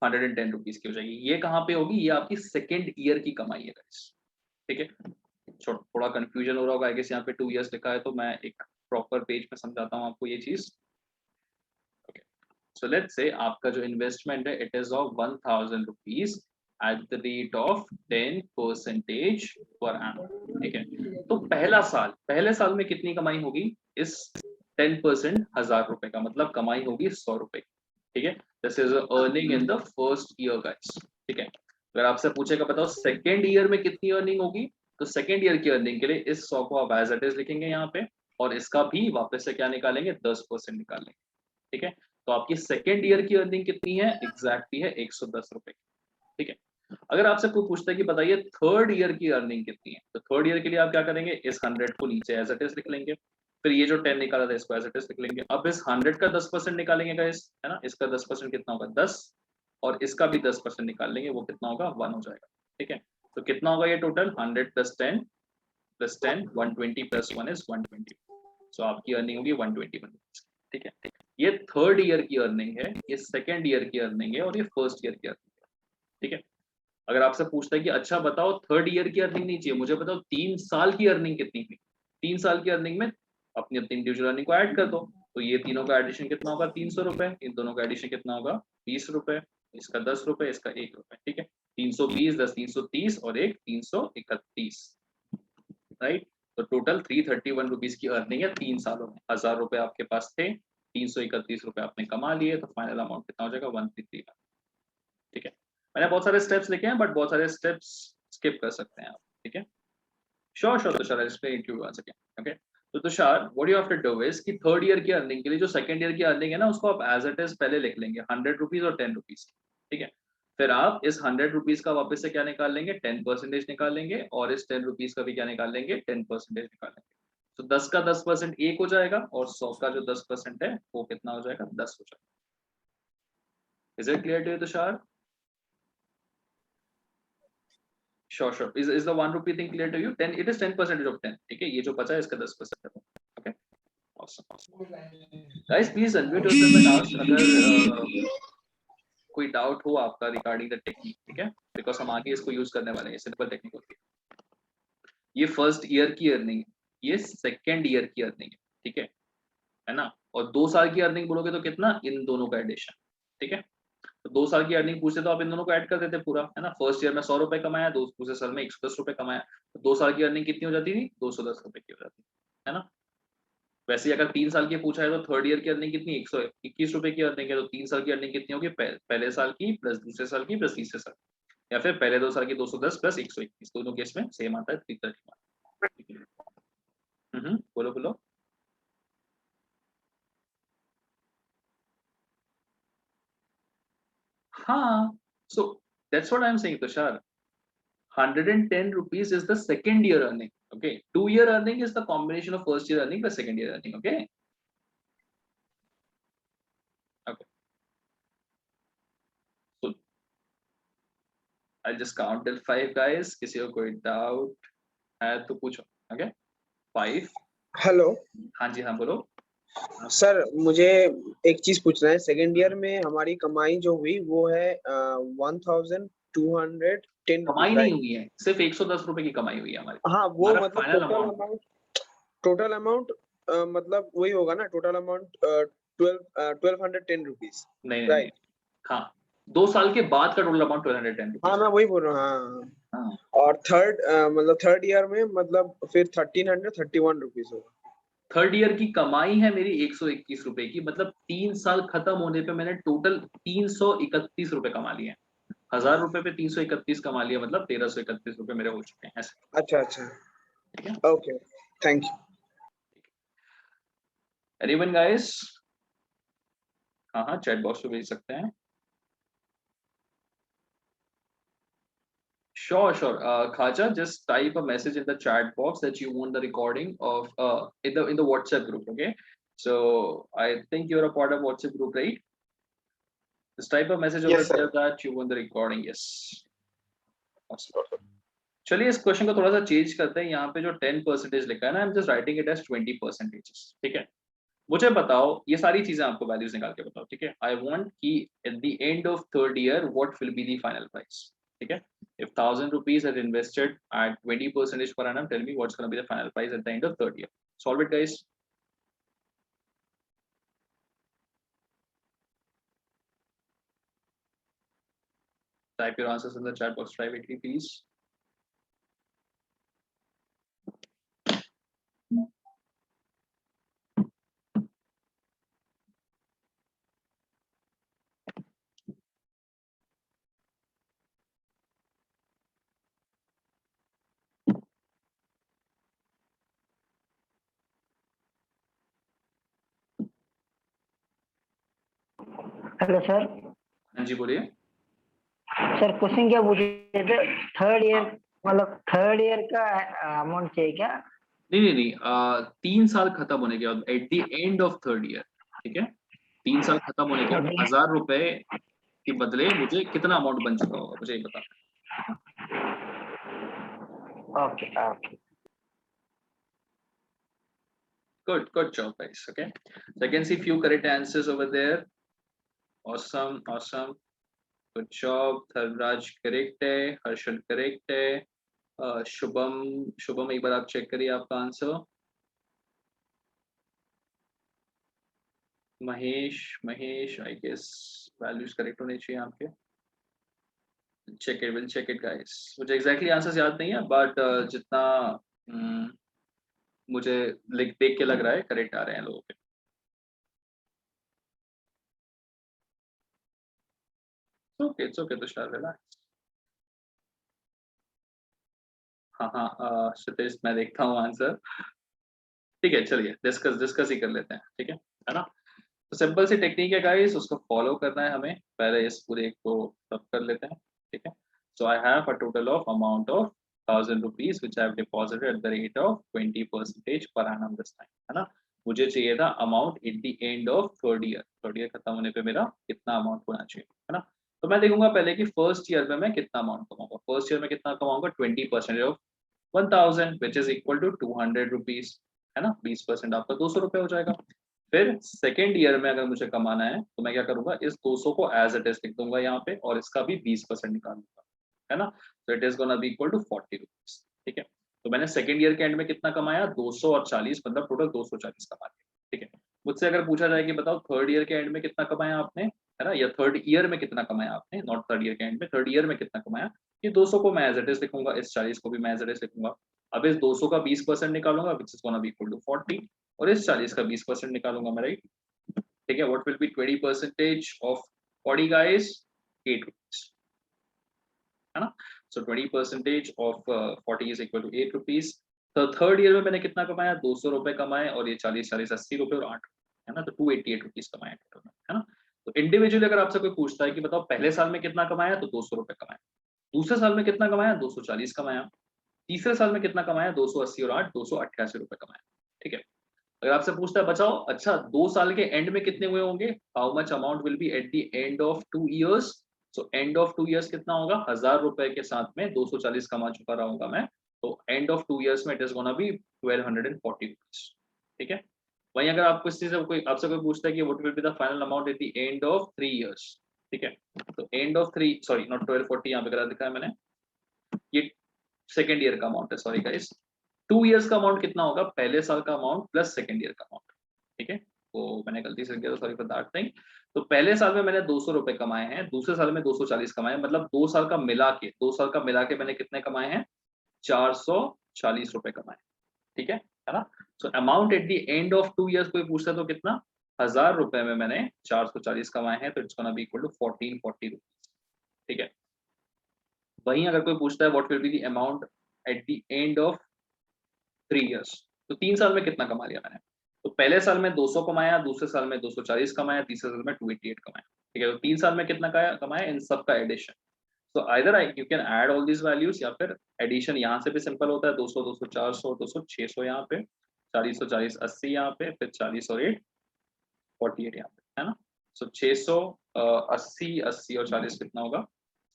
110 रुपीज की हो जाएगी। ये कहाँ पे होगी, ये आपकी सेकेंड ईयर की कमाई है गाइस, ठीक है। थोड़ा कंफ्यूजन हो रहा होगा, आई गेस यहाँ पे 2 इयर्स लिखा है, तो मैं एक प्रॉपर पेज में समझाता हूँ आपको ये चीज। ओके, सो लेट्स से आपका जो इन्वेस्टमेंट है it is of 1000 rupees eight the rate of 10% per annum, ठीक है। तो पहले साल में कितनी कमाई होगी, इस 10% 1000 रुपए का मतलब कमाई होगी 100 रुपए, ठीक है। This is earning in the first year guys, ठीक है। अगर आपसे पूछेगा बताओ सेकेंड ईयर में कितनी अर्निंग होगी, तो सेकेंड ईयर की अर्निंग के लिए इस 100 को आप एज इट इज लिखेंगे यहाँ पे, और इसका भी वापस से क्या निकालेंगे 10% निकालेंगे, ठीक है। तो आपकी सेकेंड ईयर की अर्निंग कितनी है, एग्जैक्टली है 110 रुपए, ठीक है। अगर आपसे कोई पूछता है कि बताइए थर्ड ईयर की अर्निंग कितनी है, तो थर्ड ईयर के लिए आप क्या करेंगे, इस 100 को नीचे एज इट इज लिख लेंगे, फिर ये जो 10 निकाला था इसको एज इट इज लिख लेंगे। अब इस 100 का 10% निकालेंगे गाइस, है ना। इसका 10% कितना होगा 10, और इसका भी 10% निकाल लेंगे, वो कितना होगा 1 हो जाएगा, ठीक है। तो कितना होगा ये टोटल 100 + 10 + 10 120 + 1 इज 120, सो आपकी अर्निंग होगी 121, ठीक है। ये थर्ड ईयर की अर्निंग है, ये सेकेंड ईयर की अर्निंग है, और ये फर्स्ट ईयर की अर्निंग है, ठीक है। अगर आपसे पूछता है कि अच्छा बताओ थर्ड ईयर की अर्निंग नहीं चाहिए मुझे, बताओ 3 साल की अर्निंग कितनी हुई, 3 साल की अर्निंग में अपनी अपनी इंडिविजुअल अर्निंग को ऐड कर दो, तो ये तीनों का एडिशन कितना होगा 300 रुपए, इन दोनों का एडिशन कितना होगा 20 रुपए, इसका 10 रुपए, इसका 1 रुपए, ठीक है। 320 10 330 और एक 331, राइट। तो टोटल 331 रुपीज की अर्निंग है 3 सालों में। 1000 रुपए आपके पास थे, 331 रुपए आपने कमा लिए, तो फाइनल अमाउंट कितना हो जाएगा 133, ठीक है। मैंने बहुत सारे स्टेप्स लिखे हैं, बट बहुत सारे स्टेप्स स्किप कर सकते हैं आप, ठीक है। Sure Tushar, explain it to you once again, okay. तो Tushar what you have to do is कि थर्ड ईयर की अर्निंग के लिए जो सेकंड ईयर की अर्निंग है ना, उसको आप एज इट इज पहले लिख लेंगे 100 रुपीज और 10 रुपीज, ठीक है। फिर आप इस 100 रुपीज का वापस से क्या निकाल लेंगे 10% निकाल लेंगे, और इस 10 रुपीज का भी क्या निकाल लेंगे 10% निकाल लेंगे। तो 10 का 10% 1 हो जाएगा, और 100 का जो 10% है वो कितना हो जाएगा 10 हो जाएगा। Is it clear to you Tushar? Sure. Is the 1 rupee thing clear to you? 10, it is 10% of 10. ठीक है, ये जो बचा है इसका 10% है। Okay. Awesome. Guys, please unmute yourself and ask अगर कोई डाउट हो आपका रिगार्डिंग द टेक्निक, ठीक है, बिकॉज हम आगे इसको यूज करने वाले हैं, सिंपल टेक्निक होती है। ये फर्स्ट ईयर की अर्निंग है, ये सेकेंड ईयर की अर्निंग है, ठीक है ना। और 2 साल की अर्निंग बोलोगे तो कितना, इन दोनों का एडिशन, ठीक है। तो 2 साल की अर्निंग पूछते तो आप इन दोनों को ऐड कर देते पूरा, है ना। फर्स्ट ईयर में 100 रुपए कमाया, दूसरे साल में 110 रुपए कमाया, तो 2 साल की अर्निंग कितनी हो जाती थी 210 रुपए की हो जाती है ना। वैसे ही अगर 3 साल की पूछा है तो थर्ड ईयर की अर्निंग कितनी 121 रुपए की अर्निंग है, तो 3 साल की अर्निंग कितनी होगी, पहले साल की प्लस दूसरे साल की प्लस तीसरे साल, या फिर पहले 2 साल की 210 प्लस 121, दोनों केस में सेम आता है 330। बोलो बोलो। हाँ, so that's what I'm saying, Tushar. 110 rupees is the second year earning. Okay, 2-year earning is the combination of first year earning plus second year earning. Okay. Okay. So I'll just count till 5, guys. किसी को कोई doubt है तो पूछो. Okay. 5. Hello हाँ जी हाँ बोलो. Sir, मुझे एक चीज पूछना है। सेकेंड ईयर में हमारी कमाई जो हुई वो है 1210 कमाई नहीं हुई है, सिर्फ 110 रुपए की कमाई हुई है हमारी. हाँ, वो हमारा मतलब final टोटल अमाउंट मतलब वही होगा ना, टोटल अमाउंट 1210 रुपीज, नहीं नहीं राइट? हाँ, 2 साल के बाद का टोटल अमाउंट 1210 हाँ, मैं वही बोल रहा हूँ। हाँ, और थर्ड ईयर में मतलब फिर 1331 रुपीज होगा। थर्ड ईयर की कमाई है मेरी 121 रुपए की, मतलब 3 साल खत्म होने पे मैंने टोटल 331 रुपए कमा लिए हैं. 1000 रुपए पे 331 कमा लिया, मतलब 1331 रुपए मेरे हो चुके हैं ऐसे. अच्छा अच्छा, ठीक है. Okay, thank you. Anyone guys? हाँ, चैट बॉक्स पे भेज सकते हैं. Sure. Khaja, just type a message in the chat box that you want the recording of in the WhatsApp group. Okay. So I think you're a part of WhatsApp group, right? Just type a message over Yes, sir. there that you want the recording. Yes. Awesome. चलिए इस question को थोड़ा सा change करते हैं. यहाँ पे जो 10% लिखा है ना, I am just writing it as 20%. ठीक है. मुझे बताओ, ये सारी चीजें आपको वैल्यूज निकाल के बताओ. ठीक है. आई वांट कि eight the end of third year what will be the final price. ठीक है. If 1000 rupees are invested at 20% per annum, tell me what's going to be the final price at the end of third year. Solve it, guys. Type your answers in the chat box privately, please. Hello sir. हाँ जी बोलिए. Sir question क्या पूछे थे? Third year मतलब third year का amount चाहिए क्या? नहीं 3 साल खत्म होने के बाद eight the end of third year. ठीक है. 3 साल खत्म होने के बाद 1000 रुपए के बदले मुझे कितना अमाउंट बन चुका होगा, मुझे ये बता. Okay okay. Good job, guys. Okay. So I can see few correct answers over there. Awesome. Good job. Dharraj correct है, हर्षल correct है. शुभम एक बार आप चेक करिए आपका answer. Mahesh I guess values correct होने चाहिए आपके. check it guys. मुझे एग्जैक्टली आंसर्स याद नहीं है, बट जितना मुझे देख के लग रहा है करेक्ट आ रहे हैं लोगों के. It's okay Tushar, relax. हाँ सतीश मैं देखता हूँ आंसर. ठीक है, चलिए डिस्कस ही कर लेते हैं. ठीक है ना. तो सिंपल सी टेक्निक है गाइस, उसको फॉलो करना है हमें. पहले इस पूरे को सब कर लेते हैं. ठीक है. So I have a total of amount of 1000 rupees which I have deposited at the rate of 20% per annum this time. है ना. मुझे चाहिए था amount at the end of third year खत्म होने पे मेरा कितना अमाउंट होना चाहिए. है ना. तो मैं देखूंगा पहले कि फर्स्ट ईयर में मैं कितना अमाउंट कमाऊंगा. फर्स्ट ईयर में कितना कमाऊंगा, 20% of 1000 which is equal to 200 rupees. है ना. 20% आपका 200 रुपए हो जाएगा. फिर सेकेंड ईयर में अगर मुझे कमाना है तो मैं क्या करूंगा, इस 200 को एज इट इज लिख दूंगा यहाँ पे, और इसका भी 20% निकाल दूंगा. है ना. तो it is gonna be equal to 40 rupees. ठीक है. तो मैंने सेकेंड ईयर के एंड में कितना कमाया, 200 और 40, मतलब टोटल 240 कमा लिया. ठीक है. मुझसे अगर पूछा जाए कि बताओ थर्ड ईयर के एंड में कितना कमाया आपने, है ना, या थर्ड ईयर में कितना कमाया आपने, नॉट थर्ड ईयर के एंड में, थर्ड ईयर में कितना कमाया, ये 200 को मैं एज इट इज लिखूंगा, इस 40 को भी मैं एज इट इज लिखूंगा. अब इस 200 का 20% निकालूंगा which is gonna be equal to 40. और इस 40 का 20% निकालूंगा मैं, राइट? ठीक है, what will be 20% of 40 guys? 8 rupees, है ना? So 20% of 40 is equal to 8 rupees. तो थर्ड ईयर में मैंने कितना कमाया? 200 रुपए कमाए, और ये 40 80 रुपए और 8, है ना? तो 288 रुपीज कमाए टोटल में, है ना? तो इंडिविजुअली अगर आपसे कोई पूछता है कि बताओ पहले साल में कितना कमाया, तो 200 रुपए कमाया। दूसरे साल में कितना कमाया? 240 कमाया। तीसरे साल में कितना कमाया? 280 और 8 288 रुपए कमाया। ठीक है, अगर आपसे पूछता है बचाओ अच्छा 2 साल के एंड में कितने हुए होंगे, how much amount will be eight the end of 2 years? So end of 2 years कितना होगा? 1000 रुपए के साथ में 240 कमा चुका रहूंगा मैं, तो एंड ऑफ 2 इयर्स में it is gonna B 1240 rupees. ठीक है, वहीं अगर आपको इस चीज से कोई आपसे कोई पूछता है कि what will be the final amount at the end of 3 years, ठीक है, तो एंड ऑफ 3 सॉरी नॉट 1240 यहाँ पे करा दिखा है मैंने, ये सेकेंड ईयर का अमाउंट है, सॉरी गाइस। 2 इयर्स का अमाउंट कितना होगा? पहले साल का अमाउंट प्लस सेकेंड ईयर का अमाउंट। ठीक है, तो मैंने गलती से किया, सॉरी फॉर दैट थिंग। तो पहले साल में मैंने 200 रुपए कमाए हैं, दूसरे साल में 240 कमाए, मतलब 2 साल का मिला के, 2 साल का मिला के मैंने कितने कमाए हैं? 440 रुपए कमाए। ठीक है ना? So amount at the end of 2 years कोई पूछता है तो कितना? 1000 रुपए में मैंने 440 कमाए हैं, तो it's gonna be equal to 1440 rupees. ठीक है, वहीं अगर कोई पूछता है what will be the amount at the end of 3 years, तो 3 साल में कितना कमा लिया मैंने? तो पहले साल में 200 कमाया, दूसरे साल में 240 कमाया, तीसरे साल में 288 कमाया। ठीक है, तो 3 साल में कितना कमाया? इन सब का एडिशन। तो either you can add all these values, या फिर एडिशन यहाँ से भी सिंपल होता है, 200 200 400 200 600 यहाँ पे, 40 40 80 यहाँ पे, फिर 40 और 8 48 यहाँ पे, है ना? सो 600 80 80 और 40 कितना होगा?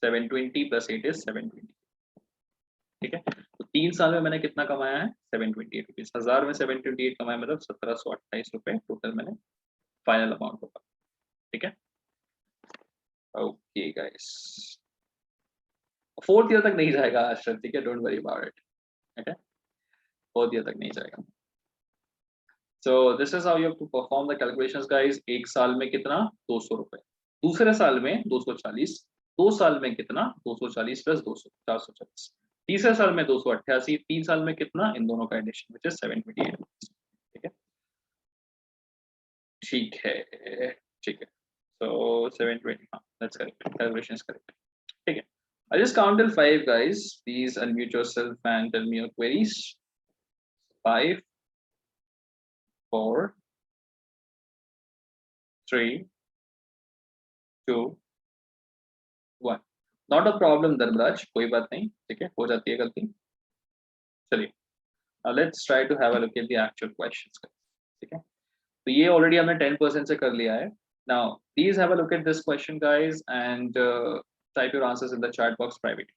720 प्लस 8 इज 720। ठीक है, तो 3 साल में मैंने कितना कमाया है? 728 रुपीज। 1000 में 728 कमाया, मतलब 1728 रुपए टोटल मैंने फाइनल अमाउंट होगा। ठीक है, ओके गाइस, फोर्थ ईयर तक नहीं जाएगा आश्रम, ठीक है, डोंट वरी अबाउट इट। ठीक है, फोर्थ ईयर तक नहीं जाएगा। So this is how you have to perform the calculations guys. एक साल में कितना? 200 रुपए, दूसरे साल में 240, 2 साल में कितना? 240 प्लस 200 440, तीसरे साल में 288, 3 साल में कितना? इन दोनों का एडिशन विच इज 728। ठीक है, ठीक है, ठीक है, सो 720, हाँ that's correct, calculation is correct. ठीक है, I'll just count till 5 guys, please unmute yourself and tell me your queries. 5 4 3 2 1। Not a problem Dharmaraj, कोई बात नहीं, ठीक है, हो जाती है गलती। चलिए, now let's try to have a look at the actual questions guys, ठीक है, तो ये ऑलरेडी हमने 10% से कर लिया है। Now please have a look at this question guys and type your answers in the chat box privately.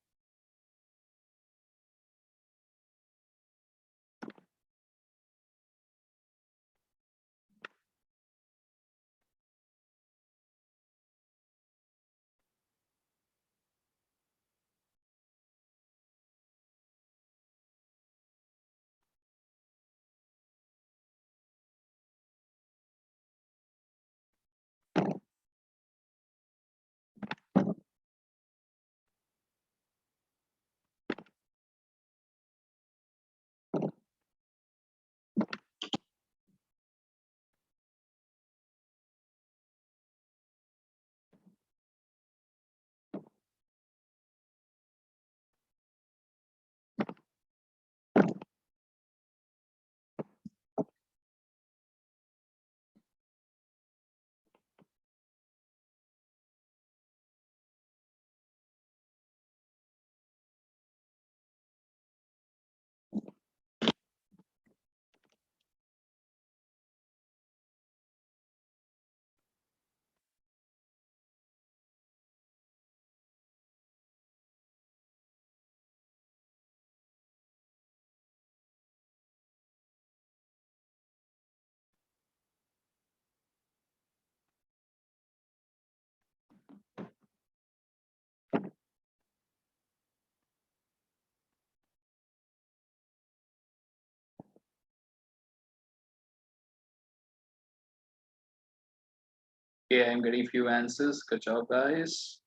Okay, I'm getting few answers. Good job guys.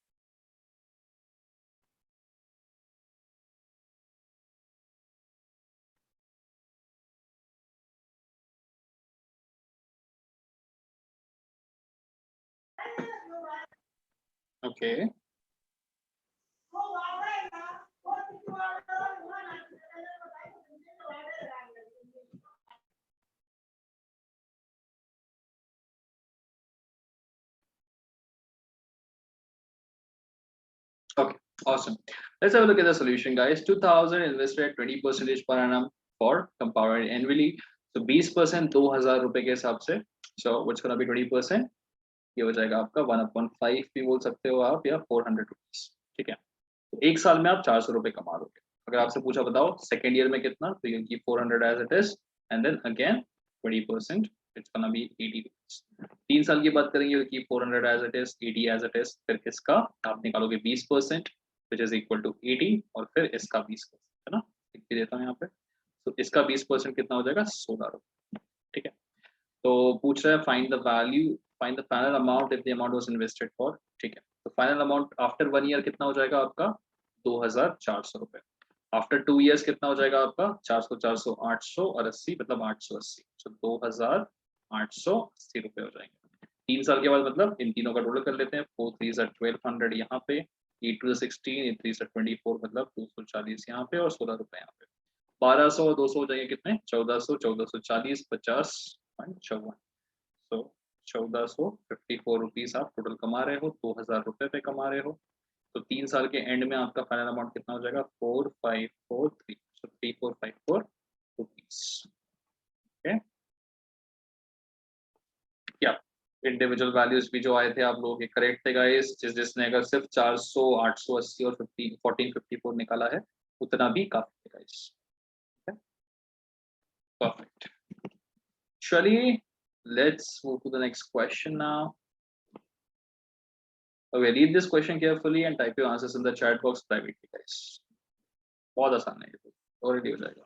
Okay. Okay, awesome. Let's have a look at the solution, guys. 2000 invested at 20% per annum for compounded annually. So 20% 2000 रुपए के हिसाब से. So what's gonna be 20%? ये हो जाएगा आपका 1/5 भी बोल सकते हो आप, या 400 रुपीज. ठीक है, तो एक साल में आप 400 रुपए कमा लोगे. अगर आपसे पूछा बताओ सेकेंड ईयर में कितना, तो you keep 400 as it is, and then again 20%, it's gonna be 80 rupees. 3 साल की बात करेंगे, you keep 400 as it is, 80 as it is, फिर इसका आप निकालोगे 20%, which is equal to 80, और फिर इसका 20%, है ना. लिख के देता हूँ यहाँ पे. तो इसका 20% कितना हो जाएगा, 16 रुपए. ठीक है, तो पूछ रहा है find the value, find the final amount if the amount was invested for. ठीक है, तो फाइनल अमाउंट आफ्टर 1 ईयर कितना हो जाएगा आपका, 2400 रुपए. आफ्टर 2 इयर्स कितना हो जाएगा आपका, 400 400 800 और 80, मतलब 880. तो 2880 रुपए हो जाएंगे. 3 साल के बाद मतलब इन तीनों का टोटल कर लेते हैं. 4 3 1200 यहाँ पे, 8 2 16, 8 3 24, मतलब 240 यहाँ पे और 16 रुपए यहाँ पे. 1200 और 200 हो जाएंगे कितने, 1400, 1440, 50.54. सो 1454 रुपीज आप टोटल कमा रहे हो, 2000 रुपए पे कमा रहे हो. तो 3 साल के एंड में आपका फाइनल अमाउंट कितना हो जाएगा, 4543. सो 3454 रुपीज. ओके, क्या इंडिविजुअल वैल्यूज भी जो आए थे आप लोगों के करेक्ट थे गाइस. जिसने अगर सिर्फ 400 880 और 1454 निकाला है, उतना भी काफी है guys. Perfect. Surely, let's move to the next question now. Okay, read this question carefully and type your answers in the chat box privately, guys. बहुत आसान है ये, already हो जाएगा.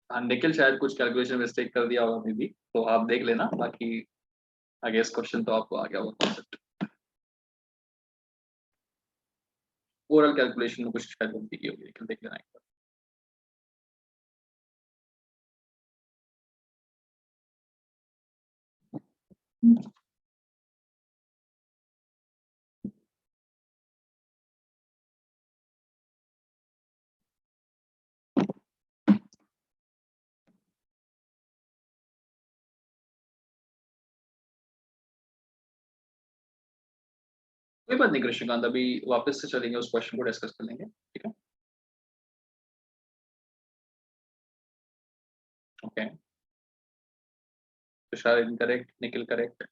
हाँ, निखिल शायद कुछ कैलकुलेशन मिस्टेक कर दिया होगा मे बी, तो आप देख लेना. बाकी आई गेस क्वेश्चन तो आपको आ गया होगा कॉन्सेप्ट. ओवरऑल कैलकुलेशन में कुछ शायद गलती की होगी, लेकिन देख लेना एक बार. कोई बात नहीं कृष्णकांत, अभी वापस से चलेंगे, उस क्वेश्चन को डिस्कस कर लेंगे. ठीक है, okay. Tushar incorrect, Nikhil correct.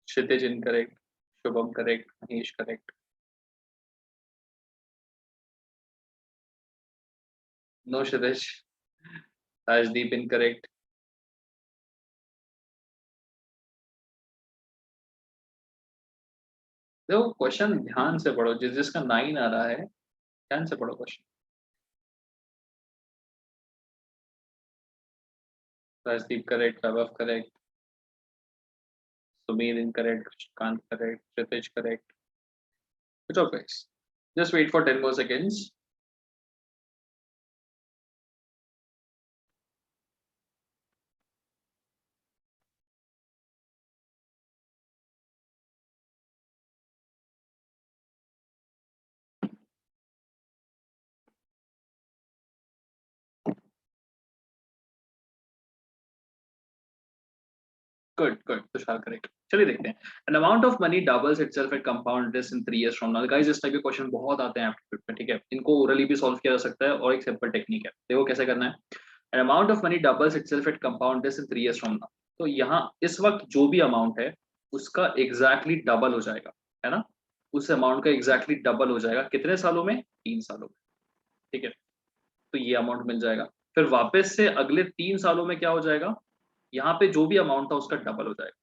Kshitij incorrect, Shubham correct, Mahesh correct. No Kshitij. Rajdeep incorrect. देखो क्वेश्चन ध्यान से पढ़ो, जिसका 9 आ रहा है ध्यान से पढ़ो क्वेश्चन. राजदीप करेक्ट, रवफ correct, Sumeer incorrect, Krishnakant correct, Kshitij correct. Good job guys. Just wait for 10 more seconds. Good, Tushar correct. चलिए देखते हैं. An amount of money doubles itself at compound interest in 3 years from now. Guys, इस टाइप के question बहुत आते हैं aptitude में. ठीक है, इनको ओरली भी सॉल्व किया जा सकता है, और एक सिंपल टेक्निक है. देखो कैसे करना है. An amount of money doubles itself at compound interest in 3 years from now. तो यहाँ इस वक्त जो भी अमाउंट है उसका एग्जैक्टली डबल हो जाएगा, है ना. उस अमाउंट का एग्जैक्टली डबल हो जाएगा कितने सालों में, 3 सालों में. ठीक है, तो ये अमाउंट मिल जाएगा. फिर वापस से अगले 3 सालों में क्या हो जाएगा, यहाँ पे जो भी अमाउंट था उसका डबल हो जाएगा.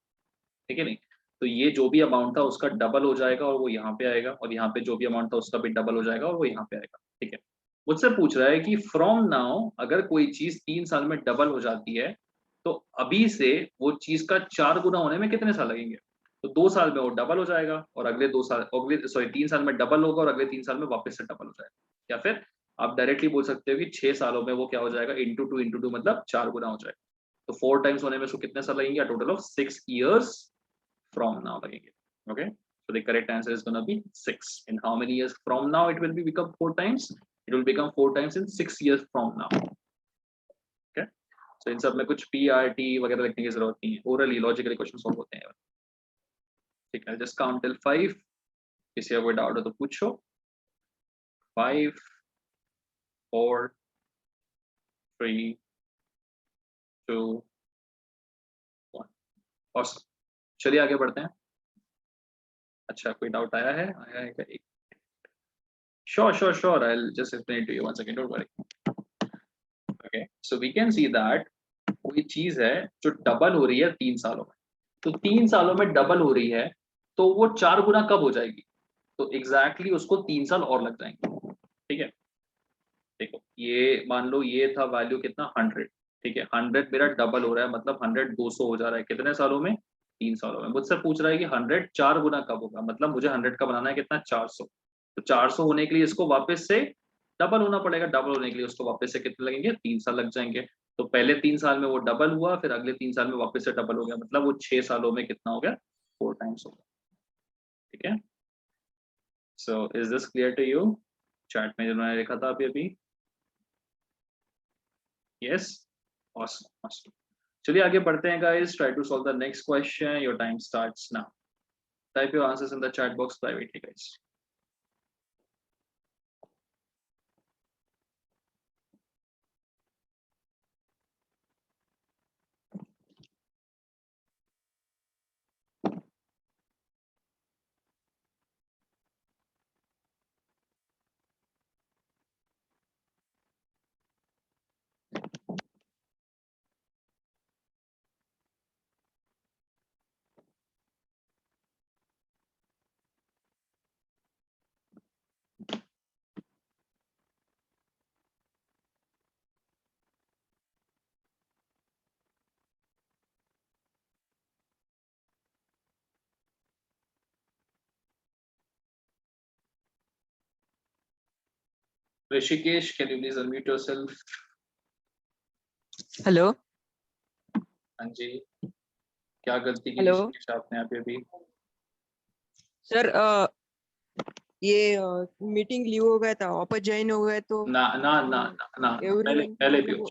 ठीक है नहीं, तो ये जो भी अमाउंट था उसका डबल हो जाएगा और वो यहाँ पे आएगा, और यहाँ पे जो भी अमाउंट था उसका भी डबल हो जाएगा और वो यहाँ पे आएगा. ठीक है, मुझसे पूछ रहा है कि फ्रॉम नाउ अगर कोई चीज 3 साल में डबल हो जाती है तो अभी से वो चीज का 4 गुना होने में कितने साल लगेंगे? तो 2 साल में वो डबल हो जाएगा और अगले 2 साल, अगले सॉरी 3 साल में डबल होगा और अगले 3 साल में वापस से डबल हो जाएगा। या फिर आप डायरेक्टली बोल सकते हो कि 6 सालों में वो क्या हो जाएगा, इंटू टू मतलब 4 गुना हो जाएगा। तो 4 टाइम्स होने में उसको कितने साल लगेंगे? Total of 6 years from now लगेंगे। Okay, so the correct answer is going to be 6. In how many years from now it will be become 4 times? It will become 4 times in 6 years from now. Okay, so इन सब में कुछ PRT वगैरह लिखने की जरूरत नहीं है, orally logically question solve होते हैं। ठीक है, just count till 5, किसी का कोई डाउट हो तो पूछो। 5 4 3 2 1। awesome, चलिए आगे बढ़ते हैं। अच्छा, कोई डाउट आया है क्या? Sure, I'll just explain it to you once again, don't worry. Okay, so we can see that कोई चीज है जो डबल हो रही है 3 सालों में, तो 3 सालों में डबल हो रही है तो वो 4 गुना कब हो जाएगी? तो एग्जैक्टली उसको 3 साल और लग जाएंगे। ठीक है, देखो ये मान लो ये था वैल्यू कितना 100, ठीक है, 100 मेरा डबल हो रहा है, मतलब 100 200 हो जा रहा है, कितने सालों में? 3 सालों में। मुझसे पूछ रहा है कि 100 4 गुना कब होगा, मतलब मुझे 100 का बनाना है कितना, 400। तो 400 होने के लिए इसको वापस से डबल होना पड़ेगा, डबल होने के लिए उसको वापस से कितने लगेंगे? 3 साल लग जाएंगे। तो पहले 3 साल में वो डबल हुआ, फिर अगले 3 साल में वापस से डबल हो गया, मतलब वो 6 सालों में कितना हो गया? 4 टाइम्स हो गया। ठीक है, so is this clear to you? Chat में जिन्होंने लिखा था अभी यस, ऑसम। चलिए आगे बढ़ते हैं guys, try to solve the next question, your time starts now. Type your answers in the chat box privately guys. Rishikesh, can you please unmute yourself? Hello हाँ जी, क्या गलती की हेलो ऋषिकेश आपने अभी? सर, ये मीटिंग लीव हो गया था, वापस ज्वाइन हो गया तो ना ना ना ना ना, एवरीवन पहले भी हो।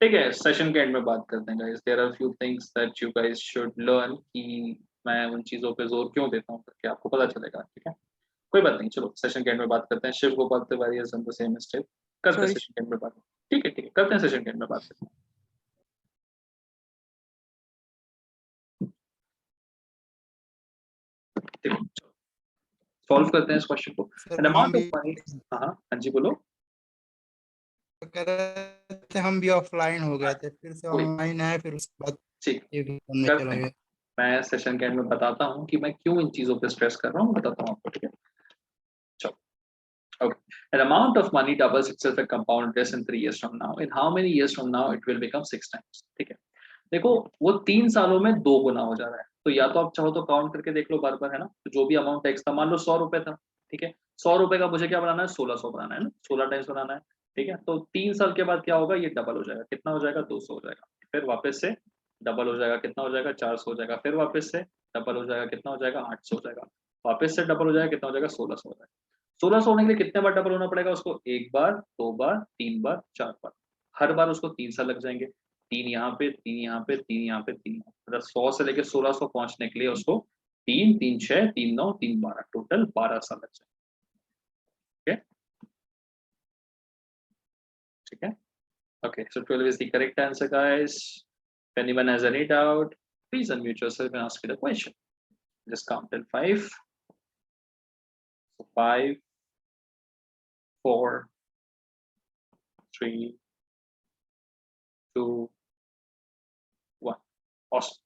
ठीक है, सेशन के एंड में बात करते हैं guys. There are few things that you guys should learn कि मैं उन चीजों पे जोर क्यों देता हूँ करके आपको पता चलेगा। ठीक है, कोई बात नहीं, चलो सेशन के एंड में बात करते हैं। Shiv Gopal Tiwari is on the same step, करते हैं Sorry. सेशन के एंड में बात। ठीक है, करते हैं सेशन के एंड में बात करते हैं। सॉल्व करते हैं इस क्वेश्चन को। एन अमाउंट ऑफ मनी, हाँ जी बोलो। कह रहे थे हम भी ऑफलाइन हो गए थे, फिर से ऑनलाइन आए, फिर उसके बाद ठीक, ये भी करने करते चला हैं। गया। मैं सेशन के एंड में बताता हूँ कि मैं क्यों इन चीजों पे स्ट्रेस कर रहा हूँ, बताता हूँ आपको। ठीक है, चलो। Okay. An amount of money doubles itself at compound interest in 3 years from now. In how many years from now it will become 6 times? ठीक है, देखो वो 3 सालों में 2 गुना हो जा रहा है, तो या तो आप चाहो तो काउंट करके देख लो बार बार, है ना। तो जो भी अमाउंट टैक्स था, मान लो 100 रुपए था, ठीक है, 100 रुपए का मुझे क्या बनाना है? 1600 बनाना है ना, 16 टाइम्स बनाना है। ठीक है, तो 3 साल के बाद क्या होगा? ये डबल हो जाएगा, कितना हो जाएगा? 200 हो जाएगा। फिर वापस से डबल हो जाएगा, कितना हो जाएगा? 400 हो जाएगा। फिर वापस से डबल हो जाएगा, कितना हो जाएगा? 800 हो जाएगा। वापस से डबल हो जाएगा, कितना हो जाएगा? 1600 हो जाएगा। 1600 होने के लिए कितने बार डबल होना पड़ेगा उसको? 1 बार, 2 बार, 3 बार, 4 बार। हर बार उसको 3 साल लग जाएंगे। 3 यहाँ पे, 3 यहाँ पे, 3 यहाँ पे, 3 यहाँ पे। मतलब 100 से लेकर 1600 पहुंचने के लिए उसको 3 3 6 3 9 3 12, टोटल 12 साल लग जाएंगे। ठीक है, okay, so 12 is the correct answer guys. If anyone has any doubt, please unmute yourself and ask me the question. Just count till 5. So 5 4 3 2 1. Awesome.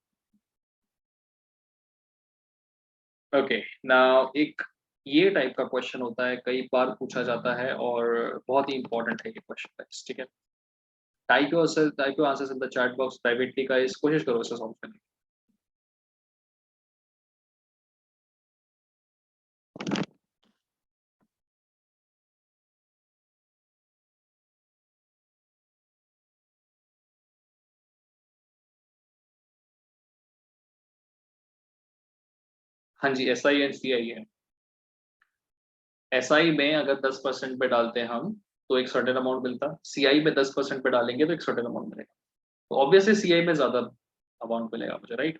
Okay, now एक ये टाइप का क्वेश्चन होता है, कई बार पूछा जाता है और बहुत ही इंपॉर्टेंट है ये क्वेश्चन। ठीक है, type your answers in the chat box privately guys, कोशिश करो इसे सॉल्व करने की। हाँ जी, SI एंड CI है। SI में अगर 10% पे डालते हैं हम तो एक सर्टेन अमाउंट मिलता, CI में 10% पे डालेंगे तो एक सर्टेन अमाउंट मिलेगा, तो ऑब्वियसली CI में ज्यादा अमाउंट मिलेगा मुझे, राइट।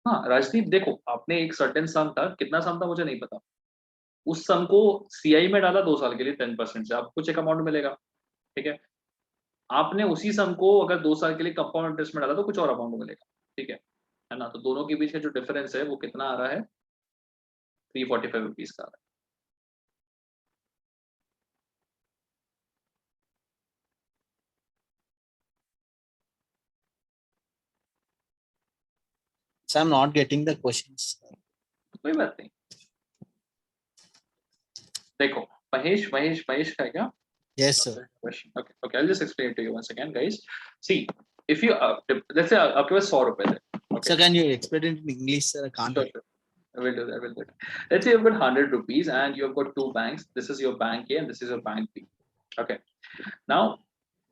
हाँ राजदीप देखो, आपने एक सर्टेन सम था, कितना सम था मुझे नहीं पता, उस सम को CI में डाला 2 साल के लिए 10% से, आपको कुछ एक अमाउंट मिलेगा, ठीक है। आपने उसी सम को अगर 2 साल के लिए कंपाउंड इंटरेस्ट में डाला तो कुछ और अमाउंट मिलेगा, ठीक है ना। तो दोनों के बीच का जो डिफरेंस है वो कितना आ रहा है, 345 रुपीज का आ रहा है। So I'm not getting the questions. कोई बात नहीं, देखो महेश महेश महेश का है क्या Yes, sir. question? Okay, I'll just explain it to you once again, guys. See, if you let's say आपके पास 100 रुपए थे, okay. Sir, can you explain it in English, sir? I can't. Sure. I will do that. I will do that. Let's say you've got 100 rupees and you've got 2 banks. This is your bank A and this is your bank B. Okay. Now,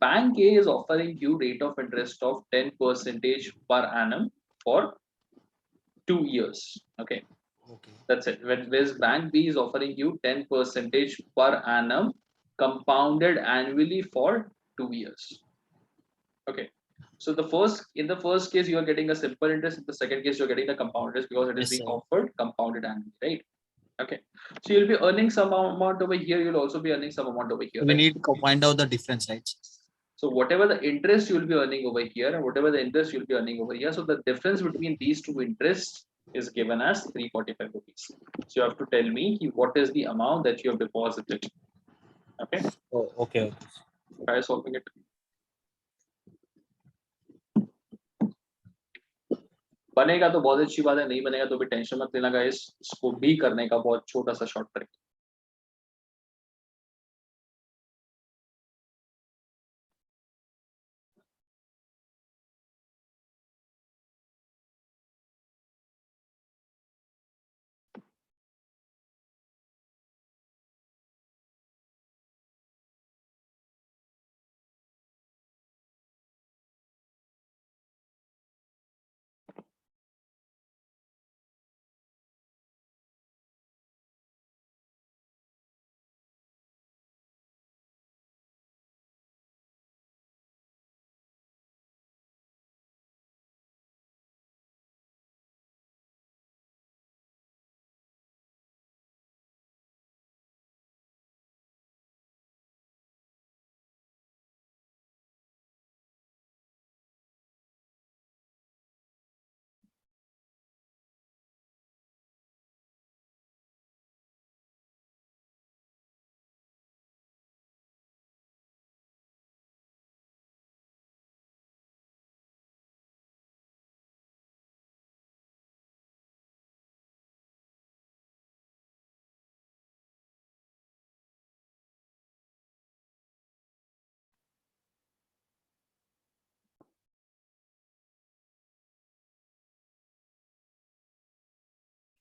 bank A is offering you rate of interest of 10% per annum for 2 years. Okay. Okay. That's it. Whereas bank B is offering you 10% per annum compounded annually for 2 years. Okay. So in the first case you are getting a simple interest, in the second case you're getting the compound interest because it is Yes, being sir. offered compounded annually, right? Okay. So you'll be earning some amount over here, you'll also be earning some amount over here. We right? need to find out the difference, right? So whatever the interest you'll be earning over here and whatever the interest you'll be earning over here, so the difference between these two interests is given as 345 rupees. So you have to tell me what is the amount that you have deposited. Okay. Oh, okay. Try solving it. बनेगा तो बहुत अच्छी बात है, नहीं बनेगा तो भी टेंशन मत लेना गाइस, इसको भी करने का बहुत छोटा सा short trick.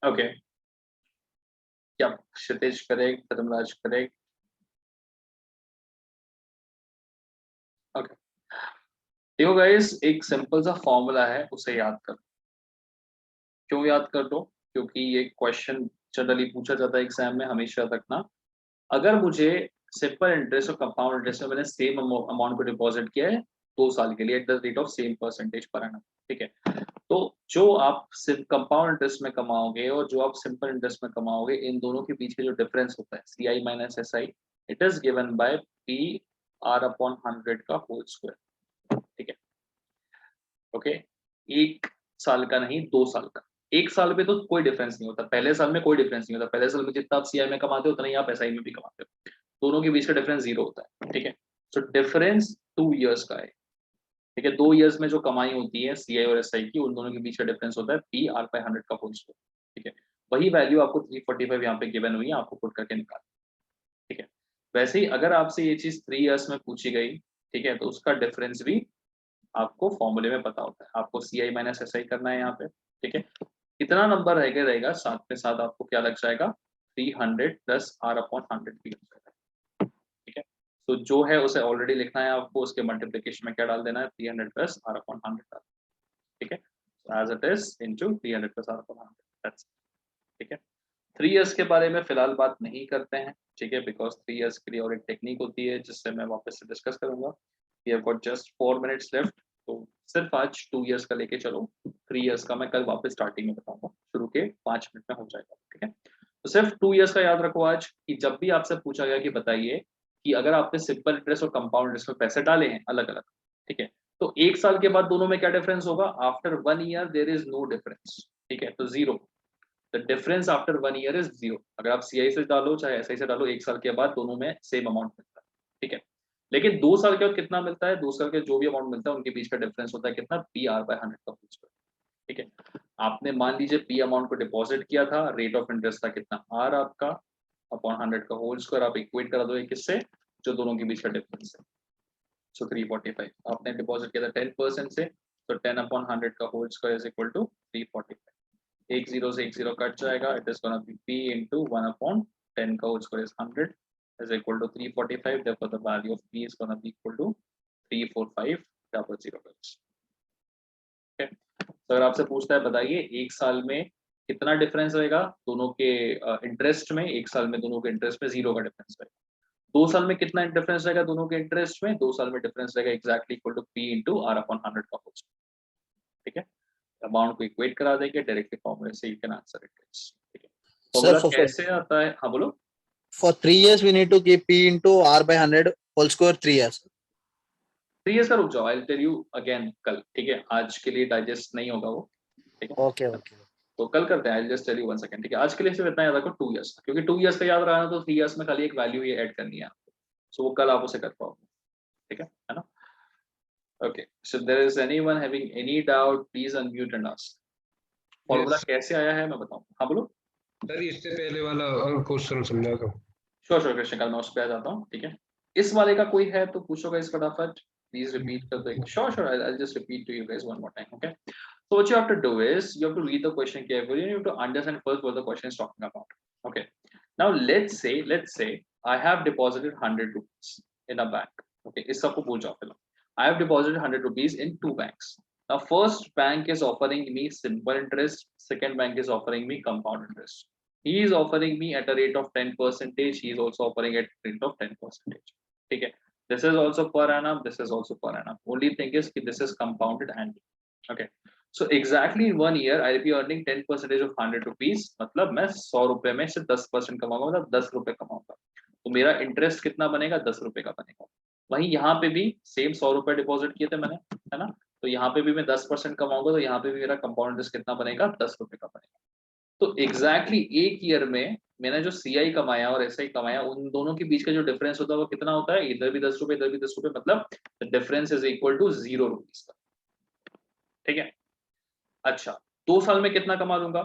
Okay. Yeah, Kshitij correct, Dharamraj correct. Okay. देखो गाइस, एक सिंपल सा फॉर्मूला है, उसे याद कर। क्यों याद कर दो? क्योंकि ये क्वेश्चन जनरली पूछा जाता है एग्जाम में, हमेशा रखना। अगर मुझे सिंपल इंटरेस्ट और कंपाउंड इंटरेस्ट में मैंने सेम अमाउंट को डिपॉजिट किया है 2 साल के लिए eight the rate of same percentage per annum, ठीक है, तो जो आप कंपाउंड इंटरेस्ट में कमाओगे और जो आप सिंपल इंटरेस्ट में कमाओगे, इन दोनों के पीछे जो डिफरेंस होता है CI minus SI, it is given by PR/100 का होल स्क्वायर, ठीक है। ओके, 1 साल का नहीं, 2 साल का। 1 साल में तो कोई डिफरेंस नहीं होता, पहले साल में कोई डिफरेंस नहीं होता, पहले साल में जितना आप CI में कमाते हो उतना ही आप SI में भी कमाते हो, दोनों के बीच का डिफरेंस 0 होता है, ठीक है। सो डिफरेंस 2 इयर्स का है, ठीक है। 2 इयर्स में जो कमाई होती है CI और SI की, उन दोनों के बीच का डिफरेंस होता है PR/100 का होल स्क्वायर, ठीक है। वही वैल्यू आपको 345 यहाँ पे गिवन हुई है, आपको पुट करके निकाल, ठीक है। वैसे ही अगर आपसे ये चीज 3 इयर्स में पूछी गई, ठीक है, तो उसका डिफरेंस भी आपको फॉर्मूले में पता होता है। आपको CI माइनस SI करना है यहाँ पे, ठीक है। कितना नंबर रहेगा साथ में साथ आपको क्या लग जाएगा 300 प्लस R/100 भी लग जाएगा, ठीक है। तो जो है उसे ऑलरेडी लिखना है आपको, उसके मल्टीप्लिकेशन में क्या डाल देना है 300 प्लस R/100 डाल, ठीक है। As it is into 300 plus R/100, that's ठीक है। 3 इयर्स के बारे में फिलहाल बात नहीं करते हैं, ठीक है, बिकॉज 3 इयर्स के लिए और एक टेक्निक होती है जिससे मैं वापस से डिस्कस करूंगा। We have got just 4 minutes left, तो सिर्फ आज 2 इयर्स का लेके चलो, 3 इयर्स का मैं कल वापस स्टार्टिंग में बताऊंगा, शुरू के 5 मिनट में हो जाएगा, ठीक है। तो सिर्फ 2 इयर्स का याद रखो आज, कि जब भी आपसे पूछा गया कि बताइए कि अगर आपने सिंपल इंटरेस्ट और कंपाउंड इंटरेस्ट में पैसे डाले हैं अलग अलग, ठीक है, तो 1 साल के बाद दोनों में क्या डिफरेंस होगा, after 1 year there is no difference, ठीक है, तो zero. The difference after 1 year is zero. अगर आप CI से डालो चाहे SI से डालो, 1 साल के बाद दोनों में सेम अमाउंट मिलता है, ठीक है। लेकिन 2 साल के बाद कितना मिलता है, 2 साल के जो भी अमाउंट मिलता है उनके बीच का डिफरेंस होता है कितना, PR/100 का होल स्क्वायर, ठीक है। आपने मान लीजिए P अमाउंट को डिपॉजिट किया था, रेट ऑफ इंटरेस्ट था कितना R आपका अपॉन 100 का होल स्क्वायर, आप इक्वेट करा दो किससे, जो दोनों के बीच का डिफरेंस है। सो 345 आपने डिपॉजिट किया था 10% से, तो 10/100 का whole square is equal to 345। एक 0 से एक 0 कट जाएगा, it is gonna be P into 1/10 का whole square is 100 is equal to 345, therefore the value of P is going to be equal to 34500 guys, okay। तो अगर आपसे पूछता है बताइए 1 साल में कितना डिफरेंस रहेगा दोनों के इंटरेस्ट में, 1 साल में दोनों के इंटरेस्ट में 0 का डिफरेंस रहेगा। 2 साल में कितना डिफरेंस रहेगा दोनों के इंटरेस्ट में, 2 साल में डिफरेंस रहेगा exactly equal to P into R/100 का होल स्क्वायर, ठीक है। अमाउंट को इक्वेट करा देंगे डायरेक्टली फॉर्मूले से, यू कैन आंसर इट, ठीक है। फॉर्मूला कैसे आता है, हाँ बोलो। For 3 years, we need to keep P into R/100 whole square 3 years. 3 years का रुक जाओ, आई टेल यू अगेन कल, ठीक है। आज के लिए डाइजेस्ट नहीं होगा वो, ठीक है। Okay, okay. तो कल करते हैं, I just tell you 1 second, ठीक है। आज के लिए सिर्फ इतना याद रखो 2 इयर्स, क्योंकि 2 इयर्स का याद रखना तो 3 इयर्स में खाली एक वैल्यू ये ऐड करनी है आपको, सो वो कल आप उसे कर पाओगे, ठीक है ना। Okay, so there is anyone having any doubt, please unmute and ask. Formula कैसे आया है मैं बताऊं, हाँ बोलो सर। इससे पहले वाला क्वेश्चन समझा दो। श्योर श्योर कृष्ण, कल मैं उस पे आ जाता हूँ, ठीक है। इस वाले का कोई है तो पूछोगा इस फटाफट, प्लीज रिपीट कर दो। Sure sure, I'll just repeat to you guys one more time, okay। So what you have to do is you have to read the question carefully and you have to understand first what the question is talking about, okay। Now let's say I have deposited 100 rupees in a bank, okay। इस सबको भूल जाओ फिलहाल। I have deposited 100 rupees in 2 banks. Now first bank is offering me simple interest, second bank is offering me compound interest. He is offering me at a rate of 10%, he is also offering at a rate of 10%, ठीक है। This is also per annum, this is also per annum, only thing is कि this is compounded annually, okay। So exactly in 1 year I'll be earning 10% of 100 rupees, मतलब मैं 100 रुपए में से 10% कमाऊंगा, मतलब 10 रुपए कमाऊंगा, तो मेरा इंटरेस्ट कितना बनेगा 10 रुपए का बनेगा। वहीं यहाँ पे भी सेम 100 रुपए डिपॉजिट किए थे मैंने, है ना, तो यहाँ पे भी मैं 10% कमाऊंगा, तो यहाँ पे भी मेरा कंपाउंड इंटरेस्ट कितना बनेगा 10 रुपए का बनेगा। तो एग्जैक्टली एक ईयर में मैंने जो CI कमाया और SI कमाया, उन दोनों के बीच का जो डिफरेंस होता है वो कितना होता है, इधर भी 10 रुपए इधर भी 10 रुपए, मतलब the difference is equal to 0 rupees का, ठीक है। अच्छा 2 साल में कितना कमा लूंगा,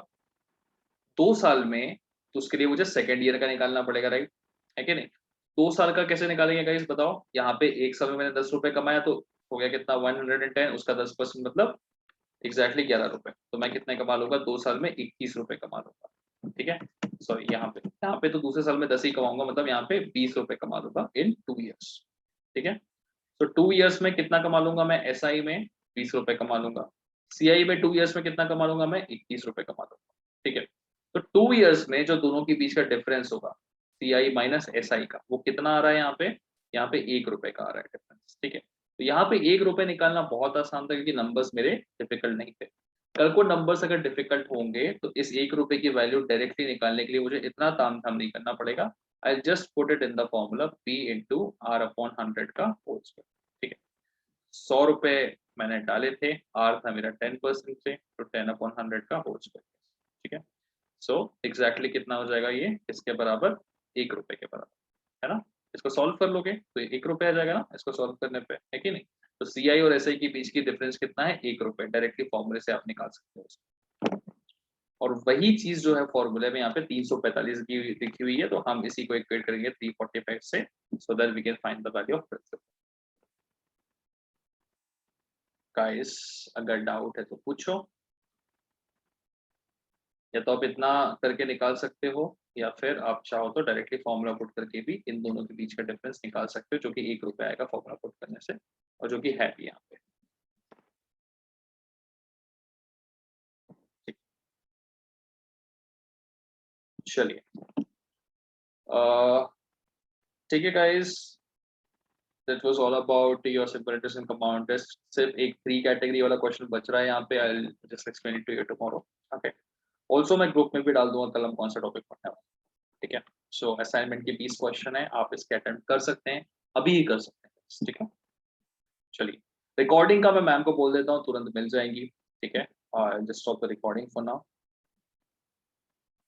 2 साल में तो उसके लिए मुझे सेकेंड ईयर का निकालना पड़ेगा, राइट है कि नहीं। 2 साल का कैसे निकालेंगे गाइस बताओ। यहाँ पे 1 साल में मैंने 10 रुपए कमाया, तो हो गया कितना 110, उसका 10% मतलब एग्जैक्टली 11 रुपए, तो मैं कितने कमा लूंगा 2 साल में 21 रुपए कमा लूंगा, ठीक है। सॉरी यहाँ पे तो दूसरे साल में 10 ही कमाऊंगा, मतलब यहाँ पे 20 रुपए कमा लूंगा इन 2 इयर्स, ठीक है। तो 2 इयर्स में कितना कमा लूंगा मैं, SI में 20 रुपए कमा लूंगा, CI में 2 इयर्स में कितना कमा लूंगा मैं 21 रुपए कमा लूंगा, ठीक है। तो 2 इयर्स में जो दोनों के बीच का डिफरेंस होगा CI माइनस SI का, वो कितना आ रहा है यहाँ पे 1 रुपए का आ रहा है डिफरेंस, ठीक है। तो यहाँ पे 1 रुपए निकालना बहुत आसान था, क्योंकि नंबर्स मेरे डिफिकल्ट नहीं थे। कल को नंबर्स अगर डिफिकल्ट होंगे तो इस 1 रुपए की वैल्यू डायरेक्टली निकालने के लिए मुझे इतना तामझाम नहीं करना पड़ेगा। I just put it in the formula P into R/100 का होल स्क्वायर, ठीक है। 100 रुपए मैंने डाले थे, R था मेरा 10% से, तो 10/100 का होल स्क्वायर, ठीक है। सो एग्जैक्टली कितना हो जाएगा ये, इसके बराबर 1 रुपए के बराबर, है ना। इसको सॉल्व कर लोगे तो 1 रुपए आ जाएगा ना, इसको सॉल्व करने पे, है कि नहीं। तो CI और SI के बीच की डिफरेंस कितना है 1 रुपए, डायरेक्टली फॉर्मूले से आप निकाल सकते हो। और वही चीज जो है फॉर्मूले में यहाँ पे 345 की लिखी हुई है, तो हम इसी को इक्वेट करेंगे 345 से, so that we can find the value of principal. Guys अगर डाउट है तो पूछो, या तो आप इतना करके निकाल सकते हो या फिर आप चाहो तो डायरेक्टली फॉर्मूला पुट करके भी इन दोनों के बीच का डिफरेंस निकाल सकते हो, जो कि 1 रुपया आएगा फॉर्मूला पुट करने से, और जो कि है भी यहाँ पे। चलिए ठीक है guys, that was all about your simple interest in compound interest। सिर्फ एक प्री कैटेगरी वाला क्वेश्चन बच रहा है यहाँ पे, I'll just explain it to you tomorrow। okay, also मैं ग्रुप में भी डाल दूंगा कल हम कौन सा टॉपिक पढ़ने वाले हैं, ठीक है। सो असाइनमेंट के 20 क्वेश्चन है, आप इसके अटेम्प्ट कर सकते हैं, अभी ही कर सकते हैं, ठीक है। चलिए रिकॉर्डिंग का मैं मैम को बोल देता हूँ, तुरंत मिल जाएंगी, ठीक है। Just stop the recording for now.